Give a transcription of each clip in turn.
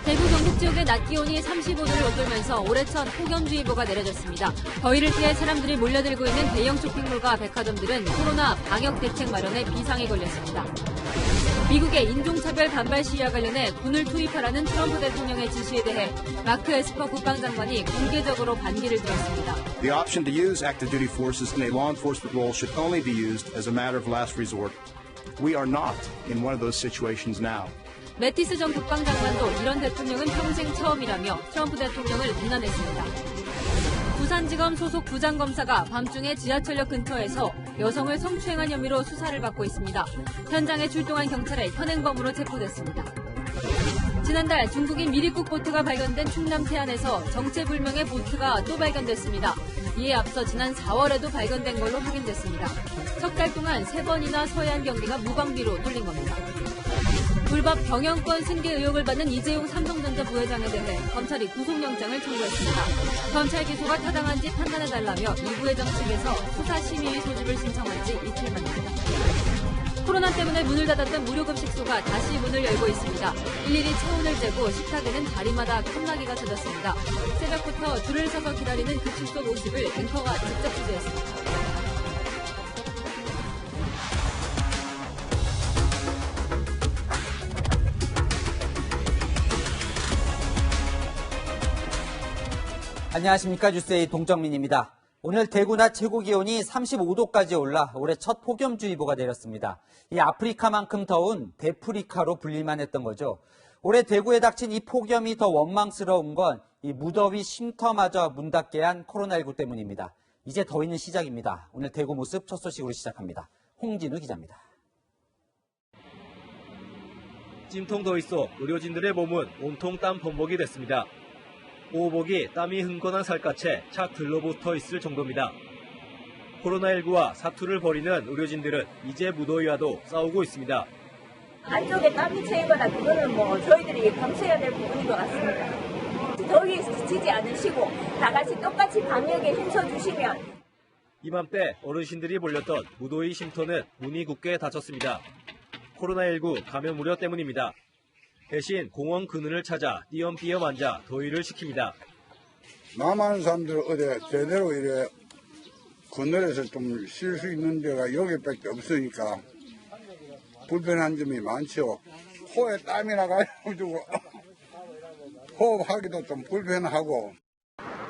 대구 경북 지역의 낮 기온이 35도를 웃돌면서 올해 첫 폭염주의보가 내려졌습니다. 더위를 피해 사람들이 몰려들고 있는 대형 쇼핑몰과 백화점들은 코로나 방역 대책 마련에 비상이 걸렸습니다. 미국의 인종차별 반발 시위와 관련해 군을 투입하라는 트럼프 대통령의 지시에 대해 마크 에스퍼 국방장관이 공개적으로 반기를 들었습니다. The option to use active duty forces in a law enforcement role should only be used as a matter of last resort. We are not in one of those situations now. 매티스 전 국방장관도 이런 대통령은 평생 처음이라며 트럼프 대통령을 비난했습니다. 부산지검 소속 부장검사가 밤중에 지하철역 근처에서 여성을 성추행한 혐의로 수사를 받고 있습니다. 현장에 출동한 경찰에 현행범으로 체포됐습니다. 지난달 중국인 미리국 보트가 발견된 충남 태안에서 정체불명의 보트가 또 발견됐습니다. 이에 앞서 지난 4월에도 발견된 걸로 확인됐습니다. 석 달 동안 3번이나 서해안 경비가 무방비로 뚫린 겁니다. 불법 경영권 승계 의혹을 받는 이재용 삼성전자 부회장에 대해 검찰이 구속영장을 청구했습니다. 검찰 기소가 타당한지 판단해달라며 이 부회장 측에서 수사심의위 소집을 신청한 지 이틀 만입니다. 코로나 때문에 문을 닫았던 무료급식소가 다시 문을 열고 있습니다. 일일이 체온을 재고 식탁에는 자리마다 칸막이가 쳐졌습니다. 새벽부터 줄을 서서 기다리는 급식소 모습을 앵커가 직접 취재했습니다. 안녕하십니까. 뉴스의 동정민입니다. 오늘 대구 낮 최고기온이 35도까지 올라 올해 첫 폭염주의보가 내렸습니다. 이 아프리카만큼 더운 데프리카로 불릴만 했던 거죠. 올해 대구에 닥친 이 폭염이 더 원망스러운 건 이 무더위 쉼터마저 문 닫게 한 코로나19 때문입니다. 이제 더위는 시작입니다. 오늘 대구 모습 첫 소식으로 시작합니다. 홍진우 기자입니다. 찜통 더위 속 의료진들의 몸은 온통 땀 범벅이 됐습니다. 오복이 땀이 흥건한 살갗에 착 들러붙어 있을 정도입니다. 코로나19와 사투를 벌이는 의료진들은 이제 무더위와도 싸우고 있습니다. 한쪽에 땀이 채이거나 그거는 저희들이 감수해야 될 부분인 것 같습니다. 더위에 지치지 않으시고 다 같이 똑같이 방역에 힘써주시면. 이맘때 어르신들이 몰렸던 무더위 쉼터는 문이 굳게 닫혔습니다. 코로나19 감염 우려 때문입니다. 대신 공원 그늘을 찾아 띄엄띄엄 앉아 더위를 식힙니다. 남한 사람들 어디 제대로 이래 그늘에서 좀 쉴 수 있는 데가 여기밖에 없으니까 불편한 점이 많죠. 코에 땀이 나가지고 호흡하기도 좀 불편하고.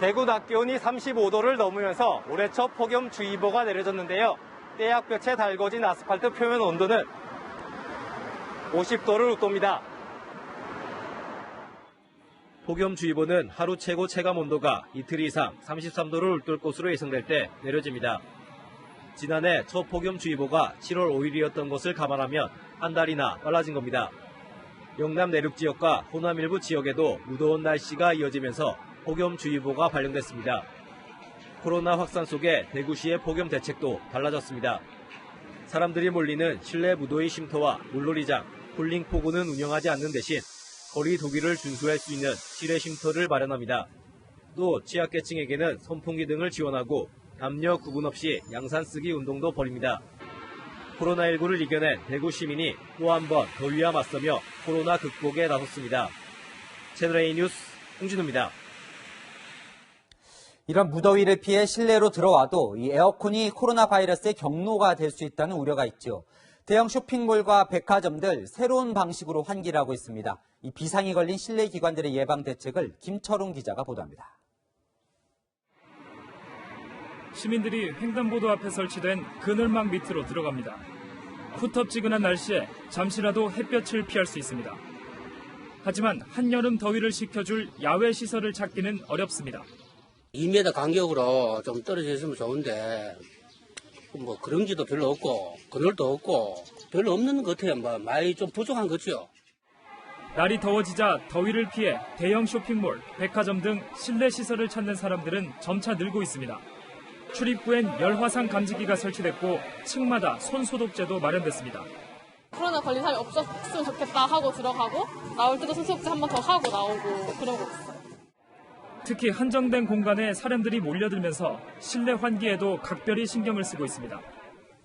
대구 낮 기온이 35도를 넘으면서 올해 첫 폭염주의보가 내려졌는데요. 떼약볕에 달궈진 아스팔트 표면 온도는 50도를 웃돕니다. 폭염주의보는 하루 최고 체감 온도가 이틀 이상 33도를 웃돌 것으로 예상될 때 내려집니다. 지난해 첫 폭염주의보가 7월 5일이었던 것을 감안하면 한 달이나 빨라진 겁니다. 영남 내륙 지역과 호남 일부 지역에도 무더운 날씨가 이어지면서 폭염주의보가 발령됐습니다. 코로나 확산 속에 대구시의 폭염 대책도 달라졌습니다. 사람들이 몰리는 실내 무더위 쉼터와 물놀이장, 쿨링포구는 운영하지 않는 대신 거리 두기를 준수할 수 있는 실외 쉼터를 마련합니다. 또 취약계층에게는 선풍기 등을 지원하고 남녀 구분 없이 양산 쓰기 운동도 벌입니다. 코로나19를 이겨낸 대구 시민이 또 한 번 더위와 맞서며 코로나 극복에 나섰습니다. 채널A 뉴스 홍진우입니다. 이런 무더위를 피해 실내로 들어와도 이 에어컨이 코로나 바이러스의 경로가 될 수 있다는 우려가 있죠. 대형 쇼핑몰과 백화점들 새로운 방식으로 환기를 하고 있습니다. 이 비상이 걸린 실내 기관들의 예방 대책을 김철웅 기자가 보도합니다. 시민들이 횡단보도 앞에 설치된 그늘막 밑으로 들어갑니다. 후텁지근한 날씨에 잠시라도 햇볕을 피할 수 있습니다. 하지만 한여름 더위를 식혀줄 야외 시설을 찾기는 어렵습니다. 2m 간격으로 좀 떨어져 있으면 좋은데 그런지도 별로 없고 그늘도 없고 별로 없는 것 같아요. 많이 좀 부족한 거죠. 날이 더워지자 더위를 피해 대형 쇼핑몰, 백화점 등 실내 시설을 찾는 사람들은 점차 늘고 있습니다. 출입구엔 열화상 감지기가 설치됐고 층마다 손소독제도 마련됐습니다. 코로나 걸린 사람이 없었으면 좋겠다 하고 들어가고 나올 때도 손소독제 한 번 더 하고 나오고 그러고 있어요. 특히 한정된 공간에 사람들이 몰려들면서 실내 환기에도 각별히 신경을 쓰고 있습니다.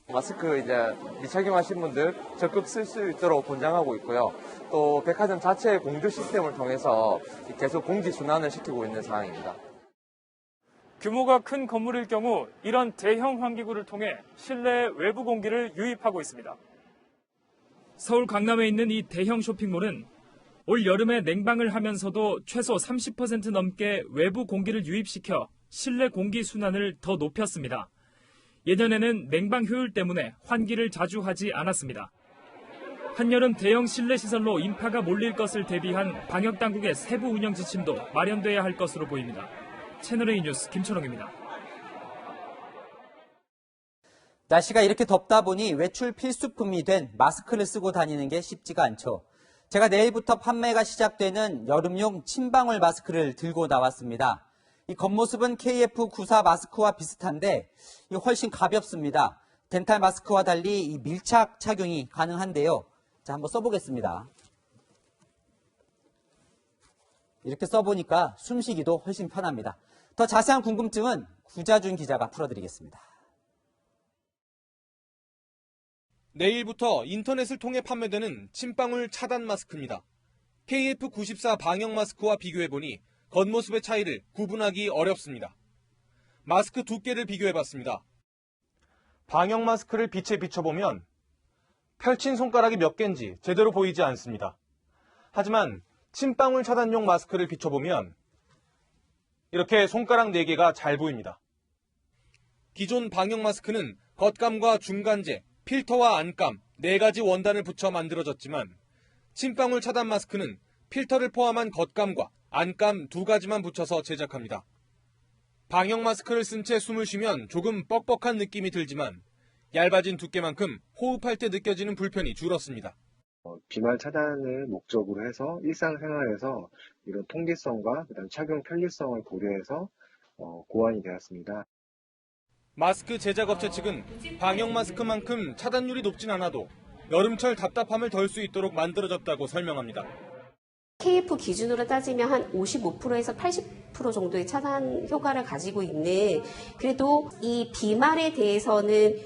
마스크 이제 미착용하신 분들 적극 쓸 수 있도록 권장하고 있고요. 또 백화점 자체의 공조 시스템을 통해서 계속 공지 순환을 시키고 있는 상황입니다. 규모가 큰 건물일 경우 이런 대형 환기구를 통해 실내 외부 공기를 유입하고 있습니다. 서울 강남에 있는 이 대형 쇼핑몰은 올 여름에 냉방을 하면서도 최소 30% 넘게 외부 공기를 유입시켜 실내 공기 순환을 더 높였습니다. 예전에는 냉방 효율 때문에 환기를 자주 하지 않았습니다. 한여름 대형 실내 시설로 인파가 몰릴 것을 대비한 방역당국의 세부 운영 지침도 마련돼야 할 것으로 보입니다. 채널A 뉴스 김철웅입니다. 날씨가 이렇게 덥다 보니 외출 필수품이 된 마스크를 쓰고 다니는 게 쉽지가 않죠. 제가 내일부터 판매가 시작되는 여름용 침방울 마스크를 들고 나왔습니다. 이 겉모습은 KF94 마스크와 비슷한데 훨씬 가볍습니다. 덴탈 마스크와 달리 이 밀착 착용이 가능한데요. 자, 한번 써보겠습니다. 이렇게 써보니까 숨쉬기도 훨씬 편합니다. 더 자세한 궁금증은 구자준 기자가 풀어드리겠습니다. 내일부터 인터넷을 통해 판매되는 침방울 차단 마스크입니다. KF94 방역 마스크와 비교해보니 겉모습의 차이를 구분하기 어렵습니다. 마스크 두께를 비교해봤습니다. 방역 마스크를 빛에 비춰보면 펼친 손가락이 몇 개인지 제대로 보이지 않습니다. 하지만 침방울 차단용 마스크를 비춰보면 이렇게 손가락 4개가 잘 보입니다. 기존 방역 마스크는 겉감과 중간재, 필터와 안감 4가지 원단을 붙여 만들어졌지만 침방울 차단 마스크는 필터를 포함한 겉감과 안감 2가지만 붙여서 제작합니다. 방역 마스크를 쓴 채 숨을 쉬면 조금 뻑뻑한 느낌이 들지만 얇아진 두께만큼 호흡할 때 느껴지는 불편이 줄었습니다. 비말 차단을 목적으로 해서 일상생활에서 이런 통기성과 그다음 착용 편리성을 고려해서 고안이 되었습니다. 마스크 제작업체 측은 방역 마스크만큼 차단율이 높진 않아도 여름철 답답함을 덜 수 있도록 만들어졌다고 설명합니다. KF 기준으로 따지면 한 55%에서 80% 정도의 차단 효과를 가지고 있는, 그래도 이 비말에 대해서는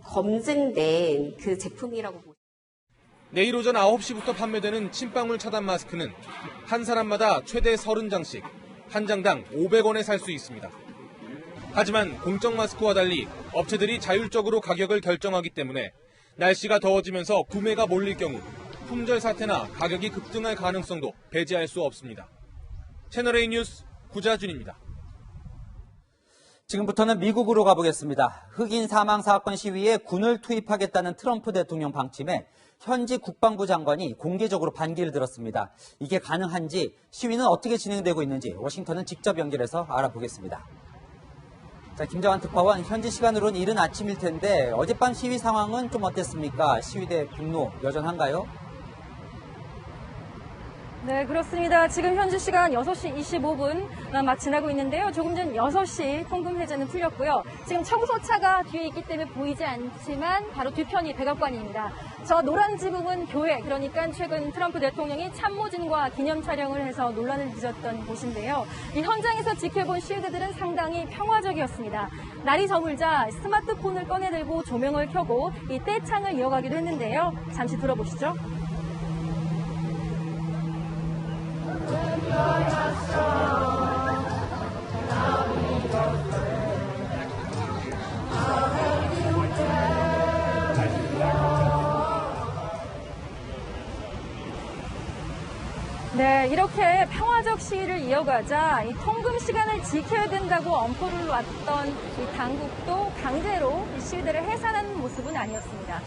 검증된 제품이라고 보입니다. 내일 오전 9시부터 판매되는 침방울 차단 마스크는 한 사람마다 최대 30장씩 한 장당 500원에 살 수 있습니다. 하지만 공적 마스크와 달리 업체들이 자율적으로 가격을 결정하기 때문에 날씨가 더워지면서 구매가 몰릴 경우 품절 사태나 가격이 급등할 가능성도 배제할 수 없습니다. 채널A 뉴스 구자준입니다. 지금부터는 미국으로 가보겠습니다. 흑인 사망 사건 시위에 군을 투입하겠다는 트럼프 대통령 방침에 현지 국방부 장관이 공개적으로 반기를 들었습니다. 이게 가능한지, 시위는 어떻게 진행되고 있는지 워싱턴은 직접 연결해서 알아보겠습니다. 자, 김정환 특파원, 현지 시간으로는 이른 아침일 텐데 어젯밤 시위 상황은 좀 어땠습니까? 시위대 분노 여전한가요? 네, 그렇습니다. 지금 현지 시간 6시 25분 막 지나고 있는데요. 조금 전 6시 통금 해제는 풀렸고요. 지금 청소차가 뒤에 있기 때문에 보이지 않지만 바로 뒤편이 백악관입니다. 저 노란 지붕은 교회, 그러니까 최근 트럼프 대통령이 참모진과 기념 촬영을 해서 논란을 빚었던 곳인데요. 이 현장에서 지켜본 시위대들은 상당히 평화적이었습니다. 날이 저물자 스마트폰을 꺼내들고 조명을 켜고 이 떼창을 이어가기도 했는데요. 잠시 들어보시죠. 네, 이렇게 평화적 시위를 이어가자 이 통금 시간을 지켜야 된다고 엄포를 놨던 이 당국도 강제로 이 시위대를 해산하는 모습은 아니었습니다.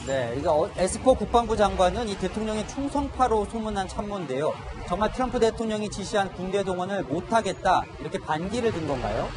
네, 이거 에스퍼 국방부 장관은 이 대통령의 충성파로 소문난 참모인데요. 정말 트럼프 대통령이 지시한 군대 동원을 못하겠다, 이렇게 반기를 든 건가요?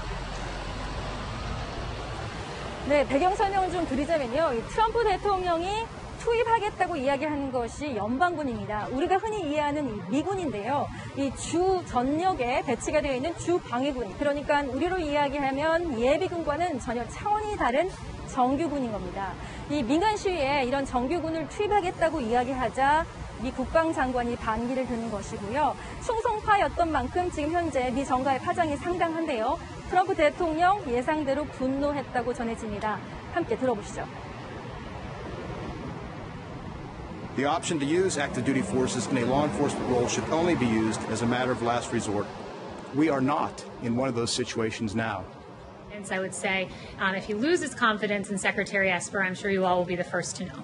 네, 배경 설명을 좀 드리자면요. 이 트럼프 대통령이 투입하겠다고 이야기하는 것이 연방군입니다. 우리가 흔히 이해하는 이 미군인데요. 이 주 전역에 배치가 되어 있는 주 방위군, 그러니까 우리로 이야기하면 예비군과는 전혀 차원이 다른 정규군인 겁니다. 이 민간 시위에 이런 정규군을 투입하겠다고 이야기하자 미 국방장관이 반기를 드는 것이고요. 충성파였던 만큼 지금 현재 미 정가의 파장이 상당한데요. 트럼프 대통령 예상대로 분노했다고 전해집니다. 함께 들어보시죠. The option to use active duty forces in a law enforcement role should only be used as a matter of last resort. We are not in one of those situations now. I would say if he loses confidence in Secretary Esper, I'm sure you all will be the first to know.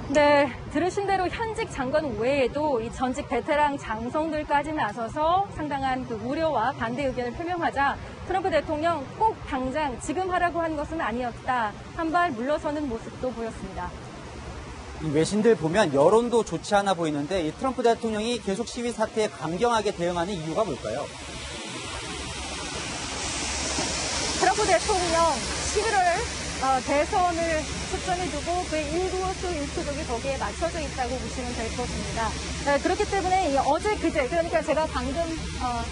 네, 들으신 대로 현직 장관 외에도 이 전직 베테랑 장성들까지 나서서 상당한 그 우려와 반대 의견을 표명하자 트럼프 대통령 꼭 당장 지금 하라고 한 것은 아니었다. 한 발 물러서는 모습도 보였습니다. 이 외신들 보면 여론도 좋지 않아 보이는데 이 트럼프 대통령이 계속 시위 사태에 강경하게 대응하는 이유가 뭘까요? 트럼프 대통령 11월 대선을 초점에 두고 그의 일구수 일투족이 거기에 맞춰져 있다고 보시면 될 것입니다. 그렇기 때문에 어제 그제 그러니까 제가 방금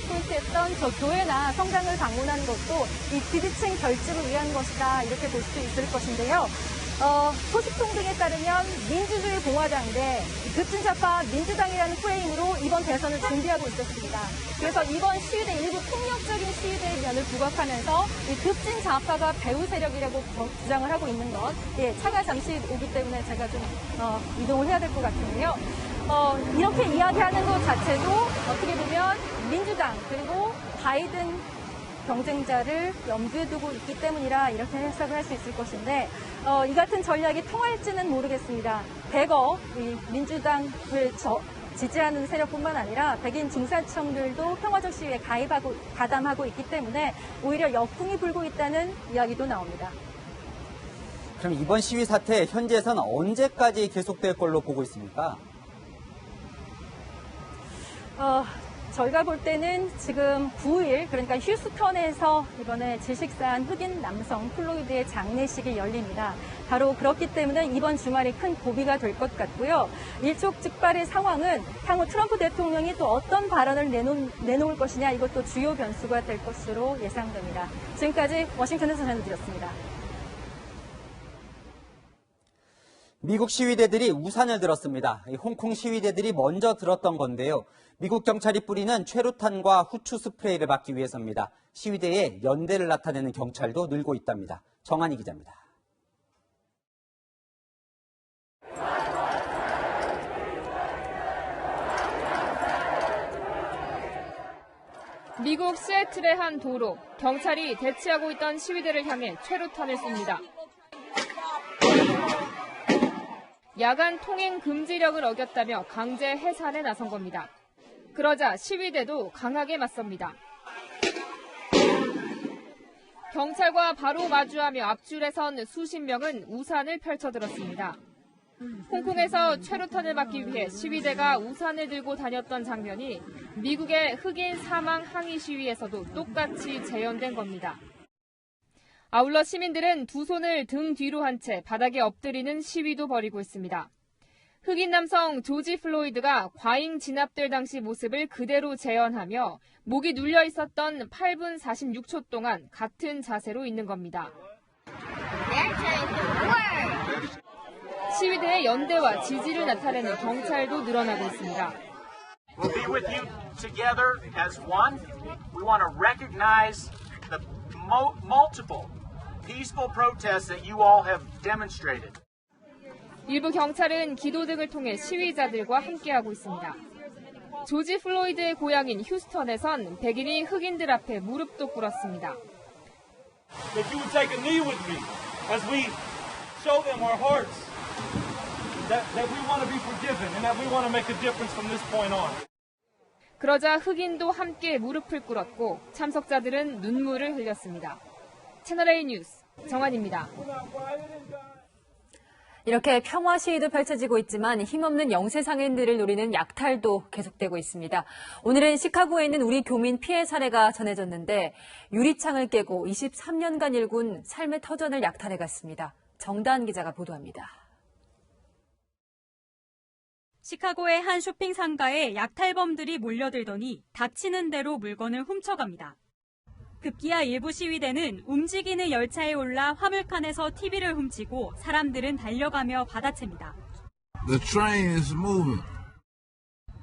포인트했던 저 교회나 성당을 방문한 것도 이 지지층 결집을 위한 것이다 이렇게 볼 수 있을 것인데요. 소식통 등에 따르면 민주주의 공화당 대 급진좌파 민주당이라는 프레임으로 이번 대선을 준비하고 있었습니다. 그래서 이번 시위대 일부 폭력적인 시위대의 면을 부각하면서 이 급진좌파가 배후 세력이라고 주장을 하고 있는 것. 예, 차가 잠시 오기 때문에 제가 좀 이동을 해야 될 것 같은데요. 이렇게 이야기하는 것 자체도 어떻게 보면 민주당 그리고 바이든 경쟁자를 염두에 두고 있기 때문이라 이렇게 해석을 할 수 있을 것인데 이 같은 전략이 통할지는 모르겠습니다. 대거 이 민주당을 지지하는 세력뿐만 아니라 백인 중산층들도 평화적 시위에 가담하고 있기 때문에 오히려 역풍이 불고 있다는 이야기도 나옵니다. 그럼 이번 시위 사태 현지에서는 언제까지 계속될 걸로 보고 있습니까? 저희가 볼 때는 지금 9일 그러니까 휴스턴에서 이번에 질식사한 흑인 남성 플로이드의 장례식이 열립니다. 바로 그렇기 때문에 이번 주말이 큰 고비가 될 것 같고요. 일촉즉발의 상황은 향후 트럼프 대통령이 또 어떤 발언을 내놓을 것이냐 이것도 주요 변수가 될 것으로 예상됩니다. 지금까지 워싱턴에서 전해드렸습니다. 미국 시위대들이 우산을 들었습니다. 홍콩 시위대들이 먼저 들었던 건데요. 미국 경찰이 뿌리는 최루탄과 후추 스프레이를 막기 위해서입니다. 시위대에 연대를 나타내는 경찰도 늘고 있답니다. 정한희 기자입니다. 미국 시애틀의 한 도로, 경찰이 대치하고 있던 시위대를 향해 최루탄을 쏩니다. 야간 통행 금지령을 어겼다며 강제 해산에 나선 겁니다. 그러자 시위대도 강하게 맞섭니다. 경찰과 바로 마주하며 앞줄에 선 수십 명은 우산을 펼쳐들었습니다. 홍콩에서 최루탄을 막기 위해 시위대가 우산을 들고 다녔던 장면이 미국의 흑인 사망 항의 시위에서도 똑같이 재현된 겁니다. 아울러 시민들은 두 손을 등 뒤로 한 채 바닥에 엎드리는 시위도 벌이고 있습니다. 흑인 남성 조지 플로이드가 과잉 진압될 당시 모습을 그대로 재현하며 목이 눌려 있었던 8분 46초 동안 같은 자세로 있는 겁니다. 시위대의 연대와 지지를 나타내는 경찰도 늘어나고 있습니다. We'll be with you together as one. We want to recognize the multiple peaceful protests that you all have demonstrated. 일부 경찰은 기도 등을 통해 시위자들과 함께하고 있습니다. 조지 플로이드의 고향인 휴스턴에선 백인이 흑인들 앞에 무릎도 꿇었습니다. That you would take a knee with me as we show them our hearts. That we want to be forgiven and that we want to make a difference from this point on. 그러자 흑인도 함께 무릎을 꿇었고 참석자들은 눈물을 흘렸습니다. 채널A 뉴스 정한입니다. 이렇게 평화 시위도 펼쳐지고 있지만 힘없는 영세상인들을 노리는 약탈도 계속되고 있습니다. 오늘은 시카고에 있는 우리 교민 피해 사례가 전해졌는데 유리창을 깨고 23년간 일군 삶의 터전을 약탈해 갔습니다. 정다은 기자가 보도합니다. 시카고의 한 쇼핑 상가에 약탈범들이 몰려들더니 닥치는 대로 물건을 훔쳐갑니다. 급기야 일부 시위대는 움직이는 열차에 올라 화물칸에서 TV를 훔치고 사람들은 달려가며 받아챕니다. The train is moving.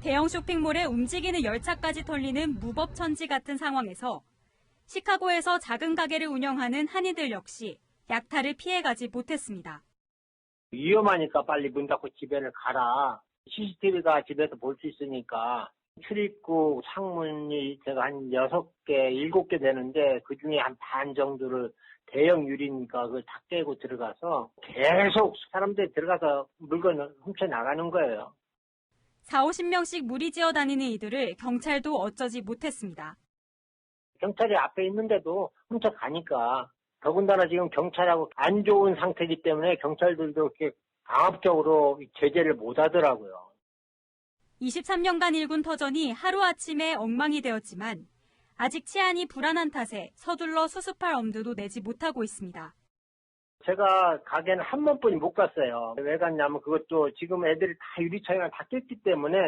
대형 쇼핑몰에 움직이는 열차까지 털리는 무법천지 같은 상황에서 시카고에서 작은 가게를 운영하는 한인들 역시 약탈을 피해가지 못했습니다. 위험하니까 빨리 문 닫고 집에를 가라. CCTV가 집에서 볼 수 있으니까 출입구 창문이 제가 한 6개, 7개 되는데 그중에 한 반 정도를 대형 유리니까 그걸 다 깨고 들어가서 계속 사람들이 들어가서 물건을 훔쳐나가는 거예요. 40-50명씩 무리지어 다니는 이들을 경찰도 어쩌지 못했습니다. 경찰이 앞에 있는데도 훔쳐가니까 더군다나 지금 경찰하고 안 좋은 상태이기 때문에 경찰들도 이렇게 강압적으로 제재를 못 하더라고요. 23년간 일군 터전이 하루아침에 엉망이 되었지만 아직 치안이 불안한 탓에 서둘러 수습할 엄두도 내지 못하고 있습니다. 제가 가게는 한 번뿐이 못 갔어요. 왜 갔냐면 그것도 지금 애들이 다 유리창이랑 다 깼기 때문에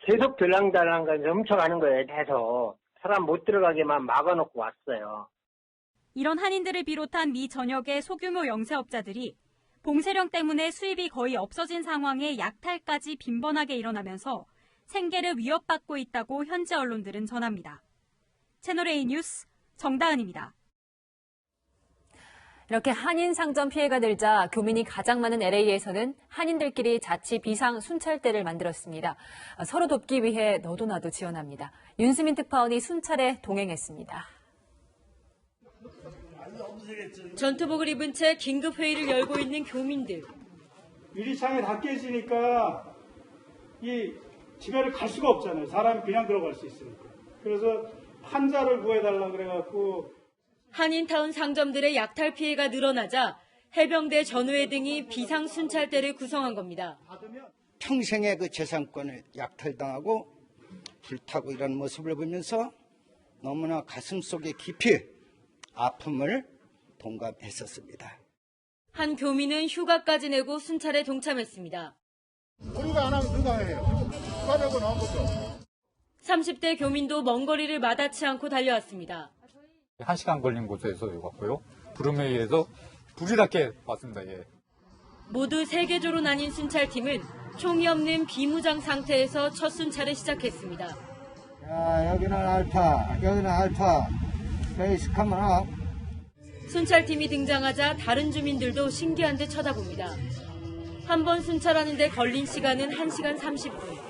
계속 들랑달랑 훔쳐가는 거예요. 계속. 사람 못 들어가게만 막아놓고 왔어요. 이런 한인들을 비롯한 미 전역의 소규모 영세업자들이 봉쇄령 때문에 수입이 거의 없어진 상황에 약탈까지 빈번하게 일어나면서 생계를 위협받고 있다고 현지 언론들은 전합니다. 채널A 뉴스 정다은입니다. 이렇게 한인 상점 피해가 늘자 교민이 가장 많은 LA에서는 한인들끼리 자치 비상 순찰대를 만들었습니다. 서로 돕기 위해 너도 나도 지원합니다. 윤수민 특파원이 순찰에 동행했습니다. 전투복을 입은 채 긴급 회의를 열고 있는 교민들. 유리창에 다 깨지니까 이 집에를 갈 수가 없잖아요. 사람이 그냥 들어갈 수 있으니까. 그래서 환자를 구해달라 그래갖고. 한인타운 상점들의 약탈 피해가 늘어나자 해병대 전우회 등이 비상순찰대를 구성한 겁니다. 평생의 그 재산권을 약탈당하고 불타고 이런 모습을 보면서 너무나 가슴속에 깊이 아픔을 동감했었습니다. 한 교민은 휴가까지 내고 순찰에 동참했습니다. 우리가 안 하면 누가 해요? 휴가 내고 나온 것도. 30대 교민도 먼 거리를 마다치 않고 달려왔습니다. 1시간 걸린 곳에서 왔고요. 부름에 의해서 불이 났게 왔습니다. 예. 모두 3개조로 나뉜 순찰팀은 총이 없는 비무장 상태에서 첫 순찰을 시작했습니다. 자, 여기는 알파, 여기는 알파. 베이스 카메라. 순찰팀이 등장하자 다른 주민들도 신기한 듯 쳐다봅니다. 한 번 순찰하는데 걸린 시간은 1시간 30분.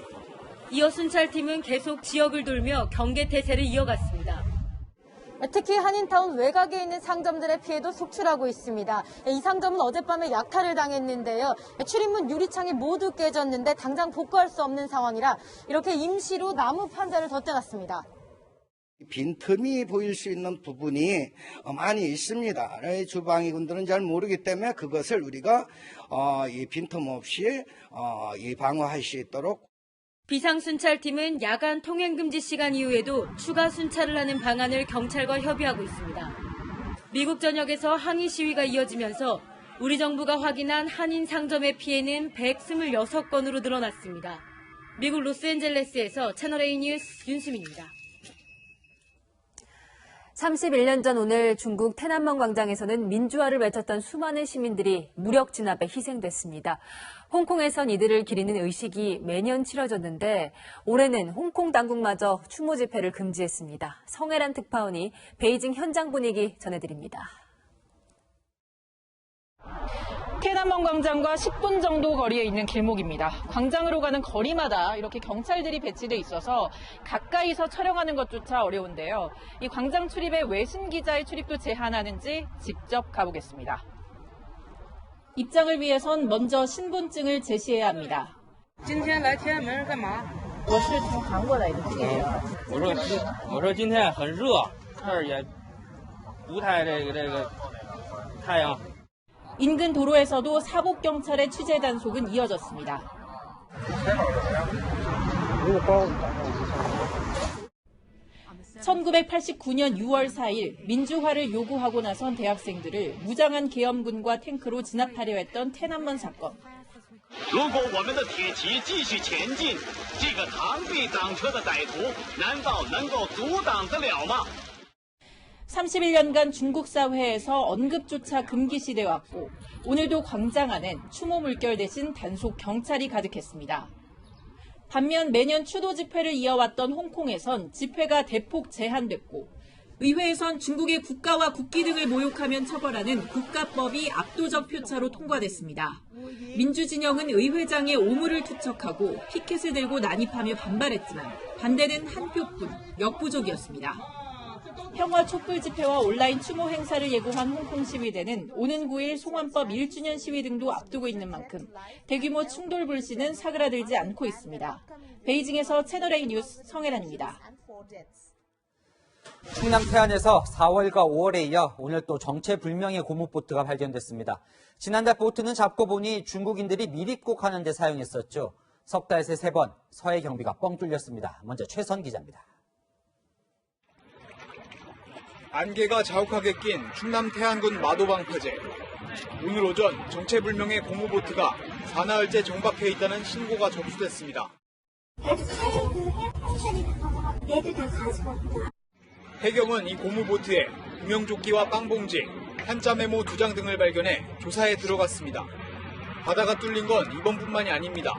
이어 순찰팀은 계속 지역을 돌며 경계 태세를 이어갔습니다. 특히 한인타운 외곽에 있는 상점들의 피해도 속출하고 있습니다. 이 상점은 어젯밤에 약탈을 당했는데요. 출입문 유리창이 모두 깨졌는데 당장 복구할 수 없는 상황이라 이렇게 임시로 나무 판자를 덧대놨습니다. 빈틈이 보일 수 있는 부분이 많이 있습니다. 주방위군들은 잘 모르기 때문에 그것을 우리가 이 빈틈 없이 방어할 수 있도록. 비상순찰팀은 야간 통행금지 시간 이후에도 추가 순찰을 하는 방안을 경찰과 협의하고 있습니다. 미국 전역에서 항의 시위가 이어지면서 우리 정부가 확인한 한인 상점의 피해는 126건으로 늘어났습니다. 미국 로스앤젤레스에서 채널A 뉴스 윤수민입니다. 31년 전 오늘 중국天安문 광장에서는 민주화를 외쳤던 수많은 시민들이 무력 진압에 희생됐습니다. 홍콩에선 이들을 기리는 의식이 매년 치러졌는데 올해는 홍콩 당국마저 추모 집회를 금지했습니다. 성혜란 특파원이 베이징 현장 분위기 전해드립니다.天安문 광장과 10분 정도 거리에 있는 길목입니다. 광장으로 가는 거리마다 이렇게 경찰들이 배치돼 있어서 가까이서 촬영하는 것조차 어려운데요. 이 광장 출입에 외신 기자의 출입도 제한하는지 직접 가보겠습니다. 입장을 위해선 먼저 신분증을 제시해야 합니다. 今天来天安门干嘛？我是从韩国来的。我说今天很热，这儿也不太这个太阳。 인근 도로에서도 사복 경찰의 취재 단속은 이어졌습니다. (1989년 6월 4일) 민주화를 요구하고 나선 대학생들을 무장한 계엄군과 탱크로 진압하려 했던天安문 사건. 如果我们的铁骑继续前进，这个螳臂挡车的歹徒难道能够阻挡得了吗？ 31년간 중국 사회에서 언급조차 금기시돼 왔고 오늘도 광장 안엔 추모 물결 대신 단속 경찰이 가득했습니다. 반면 매년 추도 집회를 이어왔던 홍콩에선 집회가 대폭 제한됐고 의회에선 중국의 국가와 국기 등을 모욕하면 처벌하는 국가법이 압도적 표차로 통과됐습니다. 민주진영은 의회장의 오물을 투척하고 피켓을 들고 난입하며 반발했지만 반대는 한 표뿐, 역부족이었습니다. 평화 촛불 집회와 온라인 추모 행사를 예고한 홍콩 시위대는 오는 9일 송환법 1주년 시위 등도 앞두고 있는 만큼 대규모 충돌 불씨는 사그라들지 않고 있습니다. 베이징에서 채널A 뉴스 성혜란입니다. 충남 태안에서 4월과 5월에 이어 오늘 또 정체불명의 고무보트가 발견됐습니다. 지난달 보트는 잡고 보니 중국인들이 미립국하는 데 사용했었죠. 석 달 새 3번 서해 경비가 뻥 뚫렸습니다. 먼저 최선 기자입니다. 안개가 자욱하게 낀 충남 태안군 마도방파제. 오늘 오전 정체불명의 고무보트가 사나흘째 정박해 있다는 신고가 접수됐습니다. 해경은 이 고무보트에 구명조끼와 빵봉지, 한자 메모 2장 등을 발견해 조사에 들어갔습니다. 바다가 뚫린 건 이번뿐만이 아닙니다.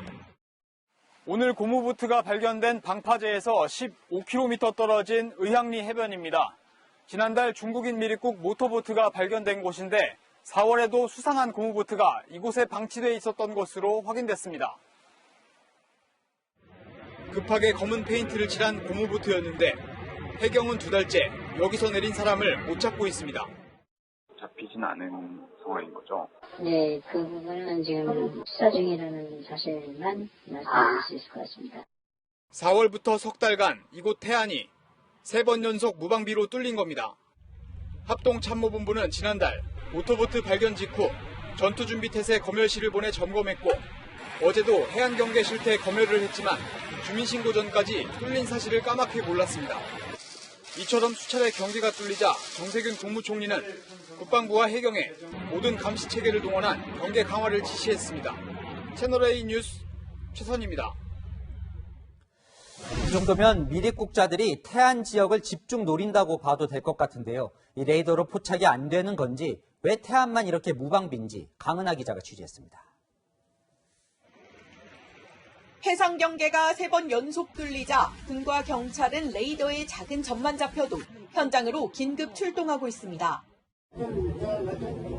오늘 고무보트가 발견된 방파제에서 15km 떨어진 의향리 해변입니다. 지난달 중국인 미립국 모터보트가 발견된 곳인데 4월에도 수상한 고무보트가 이곳에 방치돼 있었던 것으로 확인됐습니다. 급하게 검은 페인트를 칠한 고무보트였는데 해경은 2달째 여기서 내린 사람을 못 찾고 있습니다. 잡히진 않은 상황인 거죠? 네, 그 부분은 지금 수사 중이라는 사실만 말씀드릴 수 있을 것 같습니다. 4월부터 석 달간 이곳 태안이 3번 연속 무방비로 뚫린 겁니다. 합동참모본부는 지난달 모터보트 발견 직후 전투준비태세 검열실을 보내 점검했고 어제도 해안경계 실태 검열을 했지만 주민신고 전까지 뚫린 사실을 까맣게 몰랐습니다. 이처럼 수차례 경계가 뚫리자 정세균 국무총리는 국방부와 해경에 모든 감시체계를 동원한 경계 강화를 지시했습니다. 채널A 뉴스 최선입니다. 이 정도면 미립국자들이 태안 지역을 집중 노린다고 봐도 될 것 같은데요. 이 레이더로 포착이 안 되는 건지 왜 태안만 이렇게 무방비인지 강은하 기자가 취재했습니다. 해상 경계가 3번 연속 뚫리자 군과 경찰은 레이더의 작은 점만 잡혀도 현장으로 긴급 출동하고 있습니다.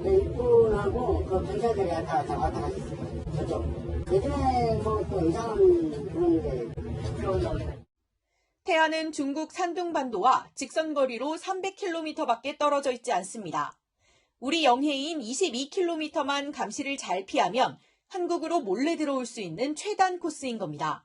입구하고 그 경찰들이 왔다 갔다 있어요. 저쪽. 요즘에 또 이상한 그런 게 들어온다고. 태안은 중국 산둥반도와 직선거리로 300km밖에 떨어져 있지 않습니다. 우리 영해인 22km만 감시를 잘 피하면 한국으로 몰래 들어올 수 있는 최단 코스인 겁니다.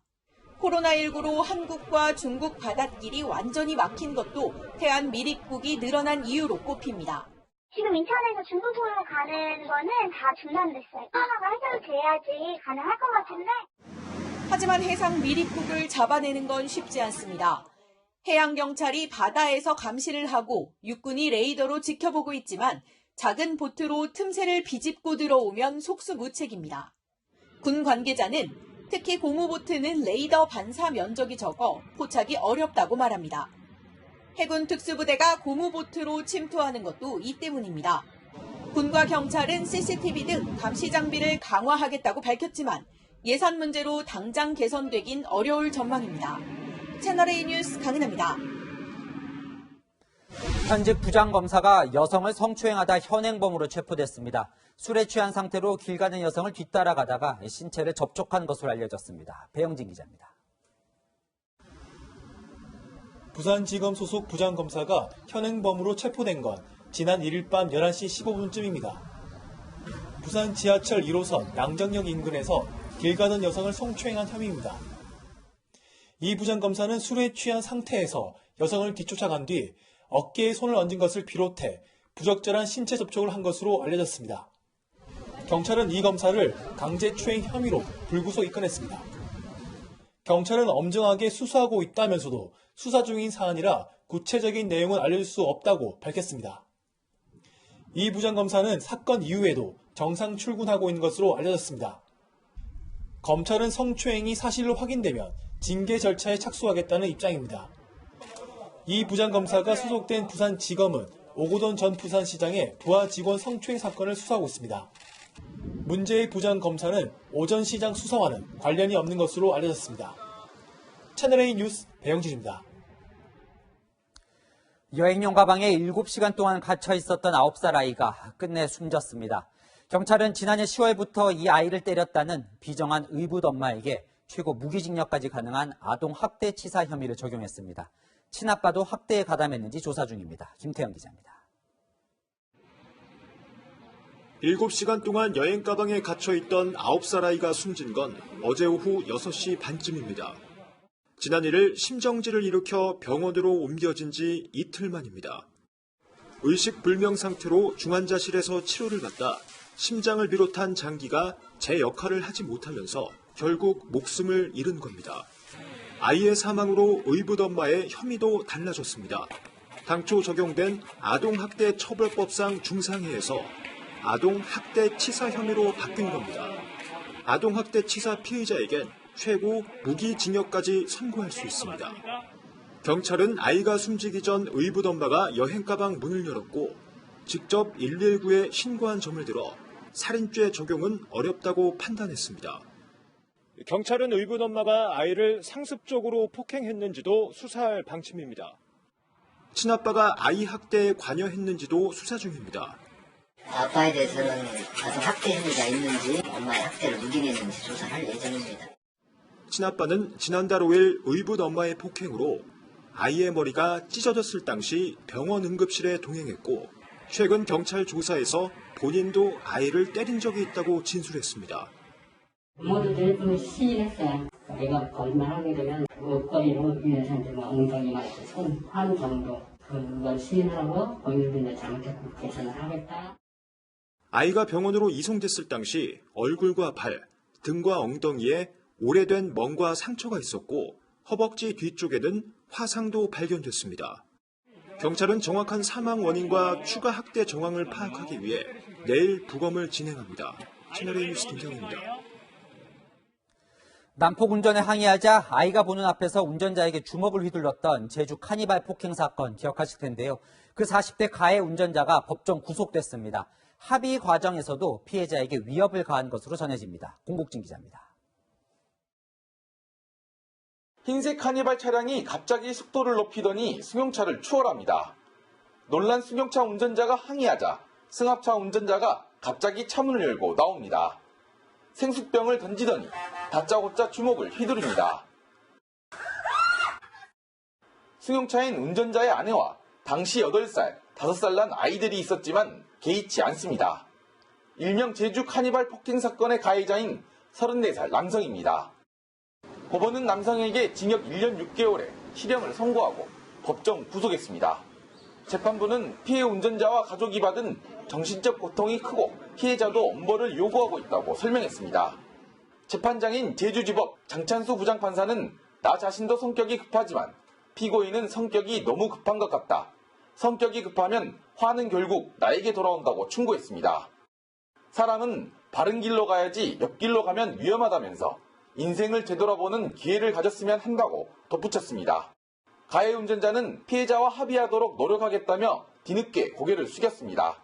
코로나19로 한국과 중국 바닷길이 완전히 막힌 것도 태안 미립국이 늘어난 이유로 꼽힙니다. 지금 인천에서 중국으로 가는 거는 다 중단됐어요. 코로나가 해결돼야지 가능할 것 같은데. 하지만 해상 미립국을 잡아내는 건 쉽지 않습니다. 해양경찰이 바다에서 감시를 하고 육군이 레이더로 지켜보고 있지만 작은 보트로 틈새를 비집고 들어오면 속수무책입니다. 군 관계자는 특히 고무보트는 레이더 반사 면적이 적어 포착이 어렵다고 말합니다. 해군 특수부대가 고무보트로 침투하는 것도 이 때문입니다. 군과 경찰은 CCTV 등 감시 장비를 강화하겠다고 밝혔지만 예산 문제로 당장 개선되긴 어려울 전망입니다. 채널A 뉴스 강은하입니다. 현직 부장검사가 여성을 성추행하다 현행범으로 체포됐습니다. 술에 취한 상태로 길 가는 여성을 뒤따라가다가 신체를 접촉한 것으로 알려졌습니다. 배영진 기자입니다. 부산지검 소속 부장검사가 현행범으로 체포된 건 지난 1일 밤 11시 15분쯤입니다. 부산 지하철 1호선 양정역 인근에서 길 가던 여성을 성추행한 혐의입니다. 이 부장검사는 술에 취한 상태에서 여성을 뒤쫓아간 뒤 어깨에 손을 얹은 것을 비롯해 부적절한 신체 접촉을 한 것으로 알려졌습니다. 경찰은 이 검사를 강제추행 혐의로 불구속 입건했습니다. 경찰은 엄정하게 수사하고 있다면서도 수사 중인 사안이라 구체적인 내용은 알려줄 수 없다고 밝혔습니다. 이 부장검사는 사건 이후에도 정상 출근하고 있는 것으로 알려졌습니다. 검찰은 성추행이 사실로 확인되면 징계 절차에 착수하겠다는 입장입니다. 이 부장검사가 소속된 부산지검은 오고돈 전 부산시장의 부하 직원 성추행 사건을 수사하고 있습니다. 문제의 부장검사는 오 전 시장 수사와는 관련이 없는 것으로 알려졌습니다. 채널A 뉴스 배영진입니다. 여행용 가방에 7시간 동안 갇혀 있었던 9살 아이가 끝내 숨졌습니다. 경찰은 지난해 10월부터 이 아이를 때렸다는 비정한 의붓 엄마에게 최고 무기징역까지 가능한 아동 학대 치사 혐의를 적용했습니다. 친아빠도 학대에 가담했는지 조사 중입니다. 김태형 기자입니다. 7시간 동안 여행 가방에 갇혀있던 9살 아이가 숨진 건 어제 오후 6시 반쯤입니다. 지난 1일 심정지를 일으켜 병원으로 옮겨진 지 이틀 만입니다. 의식불명 상태로 중환자실에서 치료를 받다 심장을 비롯한 장기가 제 역할을 하지 못하면서 결국 목숨을 잃은 겁니다. 아이의 사망으로 의붓 엄마의 혐의도 달라졌습니다. 당초 적용된 아동학대 처벌법상 중상해에서 아동학대 치사 혐의로 바뀐 겁니다. 아동학대 치사 피의자에겐 최고 무기징역까지 선고할 수 있습니다. 경찰은 아이가 숨지기 전 의붓 엄마가 여행가방 문을 열었고 직접 119에 신고한 점을 들어 살인죄 적용은 어렵다고 판단했습니다. 경찰은 의붓 엄마가 아이를 상습적으로 폭행했는지도 수사할 방침입니다. 친아빠가 아이 학대에 관여했는지도 수사 중입니다. 아빠에 대해서는 가서 학대 혐의가 있는지 엄마의 학대를 묵인했는지 조사할 예정입니다. 친아빠는 지난달 5일 의붓 엄마의 폭행으로 아이의 머리가 찢어졌을 당시 병원 응급실에 동행했고 최근 경찰 조사에서 본인도 아이를 때린 적이 있다고 진술했습니다. 모두들 시인했어요. 내가 거짓말하게 되면 옷걸이로 유해산들 엉덩이나 손 한 정도 그걸 시인하고 본인도 이제 잘못했고 개선을 하겠다. 아이가 병원으로 이송됐을 당시 얼굴과 발, 등과 엉덩이에 오래된 멍과 상처가 있었고 허벅지 뒤쪽에는 화상도 발견됐습니다. 경찰은 정확한 사망 원인과 추가 학대 정황을 파악하기 위해 내일 부검을 진행합니다. 채널A 뉴스 김태형입니다. 난폭 운전에 항의하자 아이가 보는 앞에서 운전자에게 주먹을 휘둘렀던 제주 카니발 폭행 사건 기억하실 텐데요. 그 40대 가해 운전자가 법정 구속됐습니다. 합의 과정에서도 피해자에게 위협을 가한 것으로 전해집니다. 공복진 기자입니다. 흰색 카니발 차량이 갑자기 속도를 높이더니 승용차를 추월합니다. 놀란 승용차 운전자가 항의하자 승합차 운전자가 갑자기 차문을 열고 나옵니다. 생수병을 던지더니 다짜고짜 주먹을 휘두릅니다. 승용차엔 운전자의 아내와 당시 8살, 5살 난 아이들이 있었지만 개의치 않습니다. 일명 제주 카니발 폭행 사건의 가해자인 34살 남성입니다. 법원은 남성에게 징역 1년 6개월에 실형을 선고하고 법정 구속했습니다. 재판부는 피해 운전자와 가족이 받은 정신적 고통이 크고 피해자도 엄벌을 요구하고 있다고 설명했습니다. 재판장인 제주지법 장찬수 부장판사는 나 자신도 성격이 급하지만 피고인은 성격이 너무 급한 것 같다. 성격이 급하면 화는 결국 나에게 돌아온다고 충고했습니다. 사람은 바른 길로 가야지 옆길로 가면 위험하다면서 인생을 되돌아보는 기회를 가졌으면 한다고 덧붙였습니다. 가해 운전자는 피해자와 합의하도록 노력하겠다며 뒤늦게 고개를 숙였습니다.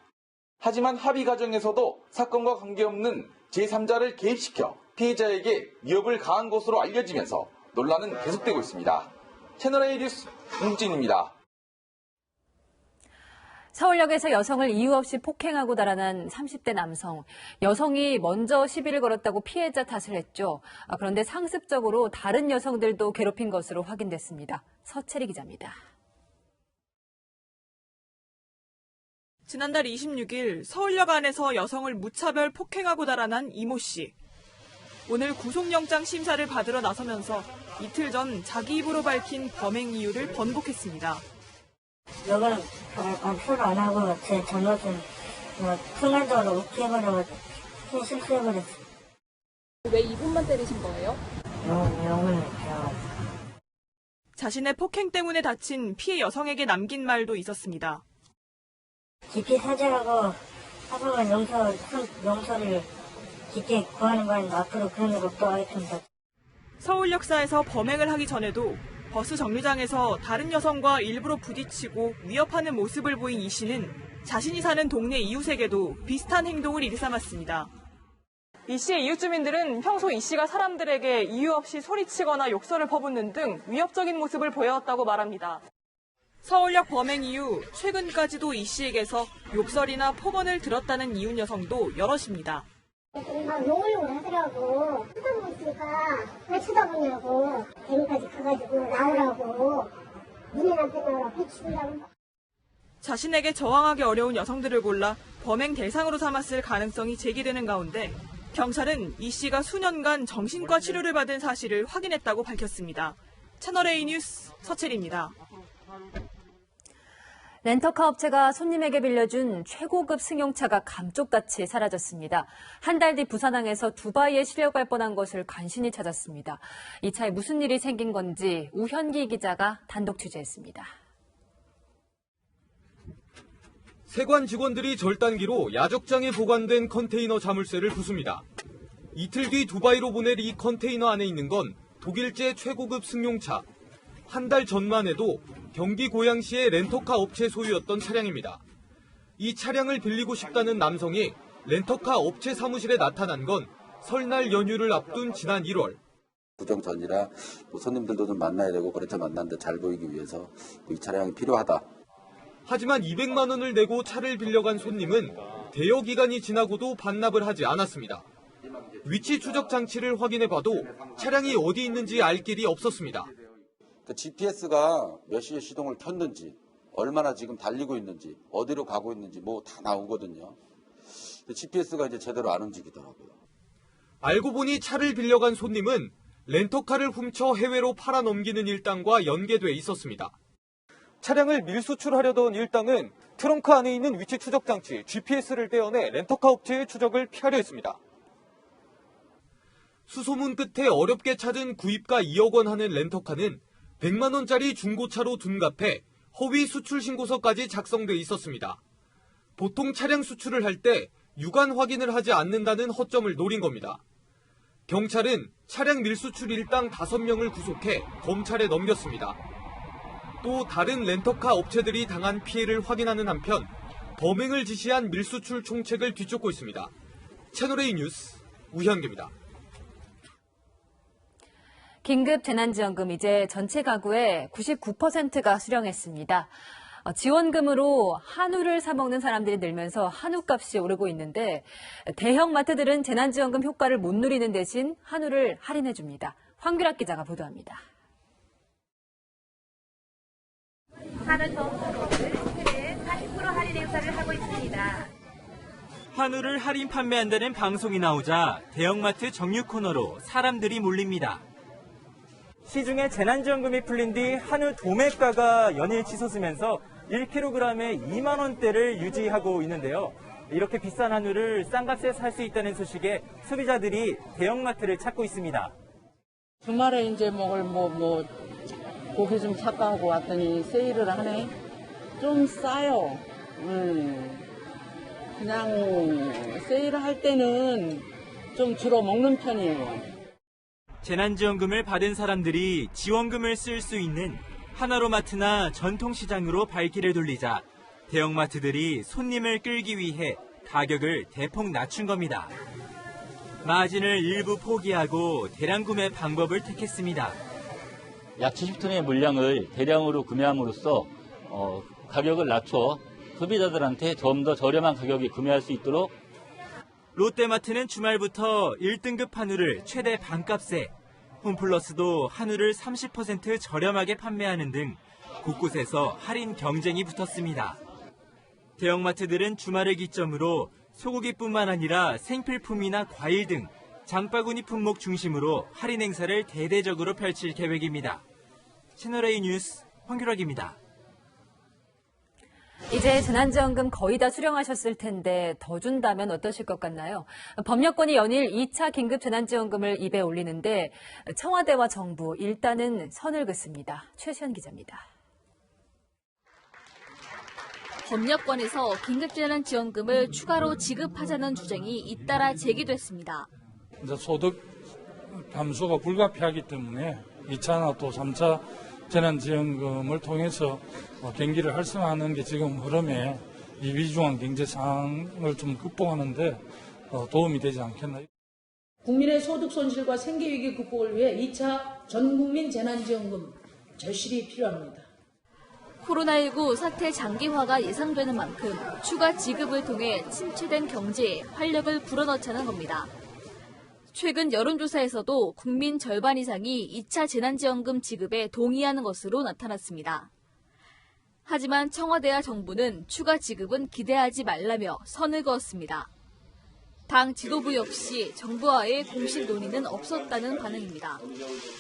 하지만 합의 과정에서도 사건과 관계없는 제3자를 개입시켜 피해자에게 위협을 가한 것으로 알려지면서 논란은 계속되고 있습니다. 채널A 뉴스 공진입니다. 서울역에서 여성을 이유 없이 폭행하고 달아난 30대 남성. 여성이 먼저 시비를 걸었다고 피해자 탓을 했죠. 그런데 상습적으로 다른 여성들도 괴롭힌 것으로 확인됐습니다. 서채리 기자입니다. 지난달 26일 서울역 안에서 여성을 무차별 폭행하고 달아난 이모 씨. 오늘 구속영장 심사를 받으러 나서면서 이틀 전 자기 입으로 밝힌 범행 이유를 번복했습니다. 욕은 앞으로 안 하고 제 잘못은 순간적으로 웃겨버려가지고 실수해버렸어요. 왜 이분만 때리신 거예요? 욕을 자신의 폭행 때문에 다친 피해 여성에게 남긴 말도 있었습니다. 깊이 사죄하고 하루만 용서를 깊게 구하는 건 앞으로 그런 일 없도록 하겠습니다. 서울역사에서 범행을 하기 전에도 버스 정류장에서 다른 여성과 일부러 부딪히고 위협하는 모습을 보인 이 씨는 자신이 사는 동네 이웃에게도 비슷한 행동을 일삼았습니다. 이 씨의 이웃 주민들은 평소 이 씨가 사람들에게 이유 없이 소리치거나 욕설을 퍼붓는 등 위협적인 모습을 보여왔다고 말합니다. 서울역 범행 이후 최근까지도 이 씨에게서 욕설이나 폭언을 들었다는 이웃 여성도 여럿입니다. 막 욕을 하더라고. 쳐다보고 있으니까 왜 쳐다보냐고. 대구까지 가가지고 나오라고. 니네한테 나오라 비치려고. 자신에게 저항하기 어려운 여성들을 골라 범행 대상으로 삼았을 가능성이 제기되는 가운데 경찰은 이 씨가 수년간 정신과 치료를 받은 사실을 확인했다고 밝혔습니다. 채널A 뉴스 서채리입니다. 렌터카 업체가 손님에게 빌려준 최고급 승용차가 감쪽같이 사라졌습니다. 한 달 뒤 부산항에서 두바이에 실려갈 뻔한 것을 간신히 찾았습니다. 이 차에 무슨 일이 생긴 건지 우현기 기자가 단독 취재했습니다. 세관 직원들이 절단기로 야적장에 보관된 컨테이너 자물쇠를 부숩니다. 이틀 뒤 두바이로 보낼 이 컨테이너 안에 있는 건 독일제 최고급 승용차. 한 달 전만 해도 경기 고양시의 렌터카 업체 소유였던 차량입니다. 이 차량을 빌리고 싶다는 남성이 렌터카 업체 사무실에 나타난 건 설날 연휴를 앞둔 지난 1월. 구정 전이라 손님들도 좀 만나야 되고 그래서 만났는데 잘 보이기 위해서 이 차량이 필요하다. 하지만 200만 원을 내고 차를 빌려간 손님은 대여 기간이 지나고도 반납을 하지 않았습니다. 위치 추적 장치를 확인해봐도 차량이 어디 있는지 알 길이 없었습니다. GPS가 몇 시에 시동을 켰는지, 얼마나 지금 달리고 있는지, 어디로 가고 있는지 뭐 다 나오거든요. GPS가 이제 제대로 안 움직이더라고요. 알고 보니 차를 빌려간 손님은 렌터카를 훔쳐 해외로 팔아넘기는 일당과 연계돼 있었습니다. 차량을 밀수출하려던 일당은 트렁크 안에 있는 위치 추적 장치 GPS를 떼어내 렌터카 업체의 추적을 피하려 했습니다. 수소문 끝에 어렵게 찾은 구입가 2억 원 하는 렌터카는 100만 원짜리 중고차로 둔갑해 허위 수출 신고서까지 작성돼 있었습니다. 보통 차량 수출을 할 때 유관 확인을 하지 않는다는 허점을 노린 겁니다. 경찰은 차량 밀수출 일당 5명을 구속해 검찰에 넘겼습니다. 또 다른 렌터카 업체들이 당한 피해를 확인하는 한편 범행을 지시한 밀수출 총책을 뒤쫓고 있습니다. 채널A 뉴스 우현기입니다. 긴급 재난지원금 이제 전체 가구의 99%가 수령했습니다. 지원금으로 한우를 사 먹는 사람들이 늘면서 한우값이 오르고 있는데 대형 마트들은 재난지원금 효과를 못 누리는 대신 한우를 할인해 줍니다. 황규락 기자가 보도합니다. 한우 전문업체는 40% 할인 행사를 하고 있습니다. 한우를 할인 판매한다는 방송이 나오자 대형마트 정육 코너로 사람들이 몰립니다. 시중에 재난지원금이 풀린 뒤 한우 도매가가 연일 치솟으면서 1kg에 2만 원대를 유지하고 있는데요. 이렇게 비싼 한우를 싼 값에 살 수 있다는 소식에 소비자들이 대형마트를 찾고 있습니다. 주말에 이제 먹을 고기 좀 삭가하고 왔더니 세일을 하네. 좀 싸요. 그냥 세일을 할 때는 좀 주로 먹는 편이에요. 재난지원금을 받은 사람들이 지원금을 쓸 수 있는 하나로마트나 전통시장으로 발길을 돌리자 대형마트들이 손님을 끌기 위해 가격을 대폭 낮춘 겁니다. 마진을 일부 포기하고 대량 구매 방법을 택했습니다. 약 70톤의 물량을 대량으로 구매함으로써 가격을 낮춰 소비자들한테 좀 더 저렴한 가격에 구매할 수 있도록. 롯데마트는 주말부터 1등급 한우를 최대 반값에, 홈플러스도 한우를 30% 저렴하게 판매하는 등 곳곳에서 할인 경쟁이 붙었습니다. 대형마트들은 주말을 기점으로 소고기뿐만 아니라 생필품이나 과일 등 장바구니 품목 중심으로 할인 행사를 대대적으로 펼칠 계획입니다. 채널A 뉴스 황규락입니다. 이제 재난지원금 거의 다 수령하셨을 텐데 더 준다면 어떠실 것 같나요? 법력권이 연일 2차 긴급 재난지원금을 입에 올리는데 청와대와 정부 일단은 선을 긋습니다. 최시연 기자입니다. 법력권에서 긴급재난지원금을 추가로 지급하자는 주장이 잇따라 제기됐습니다. 이제 소득 감소가 불가피하기 때문에 2차나 또 3차 재난지원금을 통해서 경기를 활성화하는 게 지금 흐름에 이 위중한 경제 상황을 좀 극복하는 데 도움이 되지 않겠나. 국민의 소득 손실과 생계 위기 극복을 위해 2차 전국민 재난지원금 절실히 필요합니다. 코로나19 사태 장기화가 예상되는 만큼 추가 지급을 통해 침체된 경제에 활력을 불어넣자는 겁니다. 최근 여론조사에서도 국민 절반 이상이 2차 재난지원금 지급에 동의하는 것으로 나타났습니다. 하지만 청와대와 정부는 추가 지급은 기대하지 말라며 선을 그었습니다. 당 지도부 역시 정부와의 공식 논의는 없었다는 반응입니다.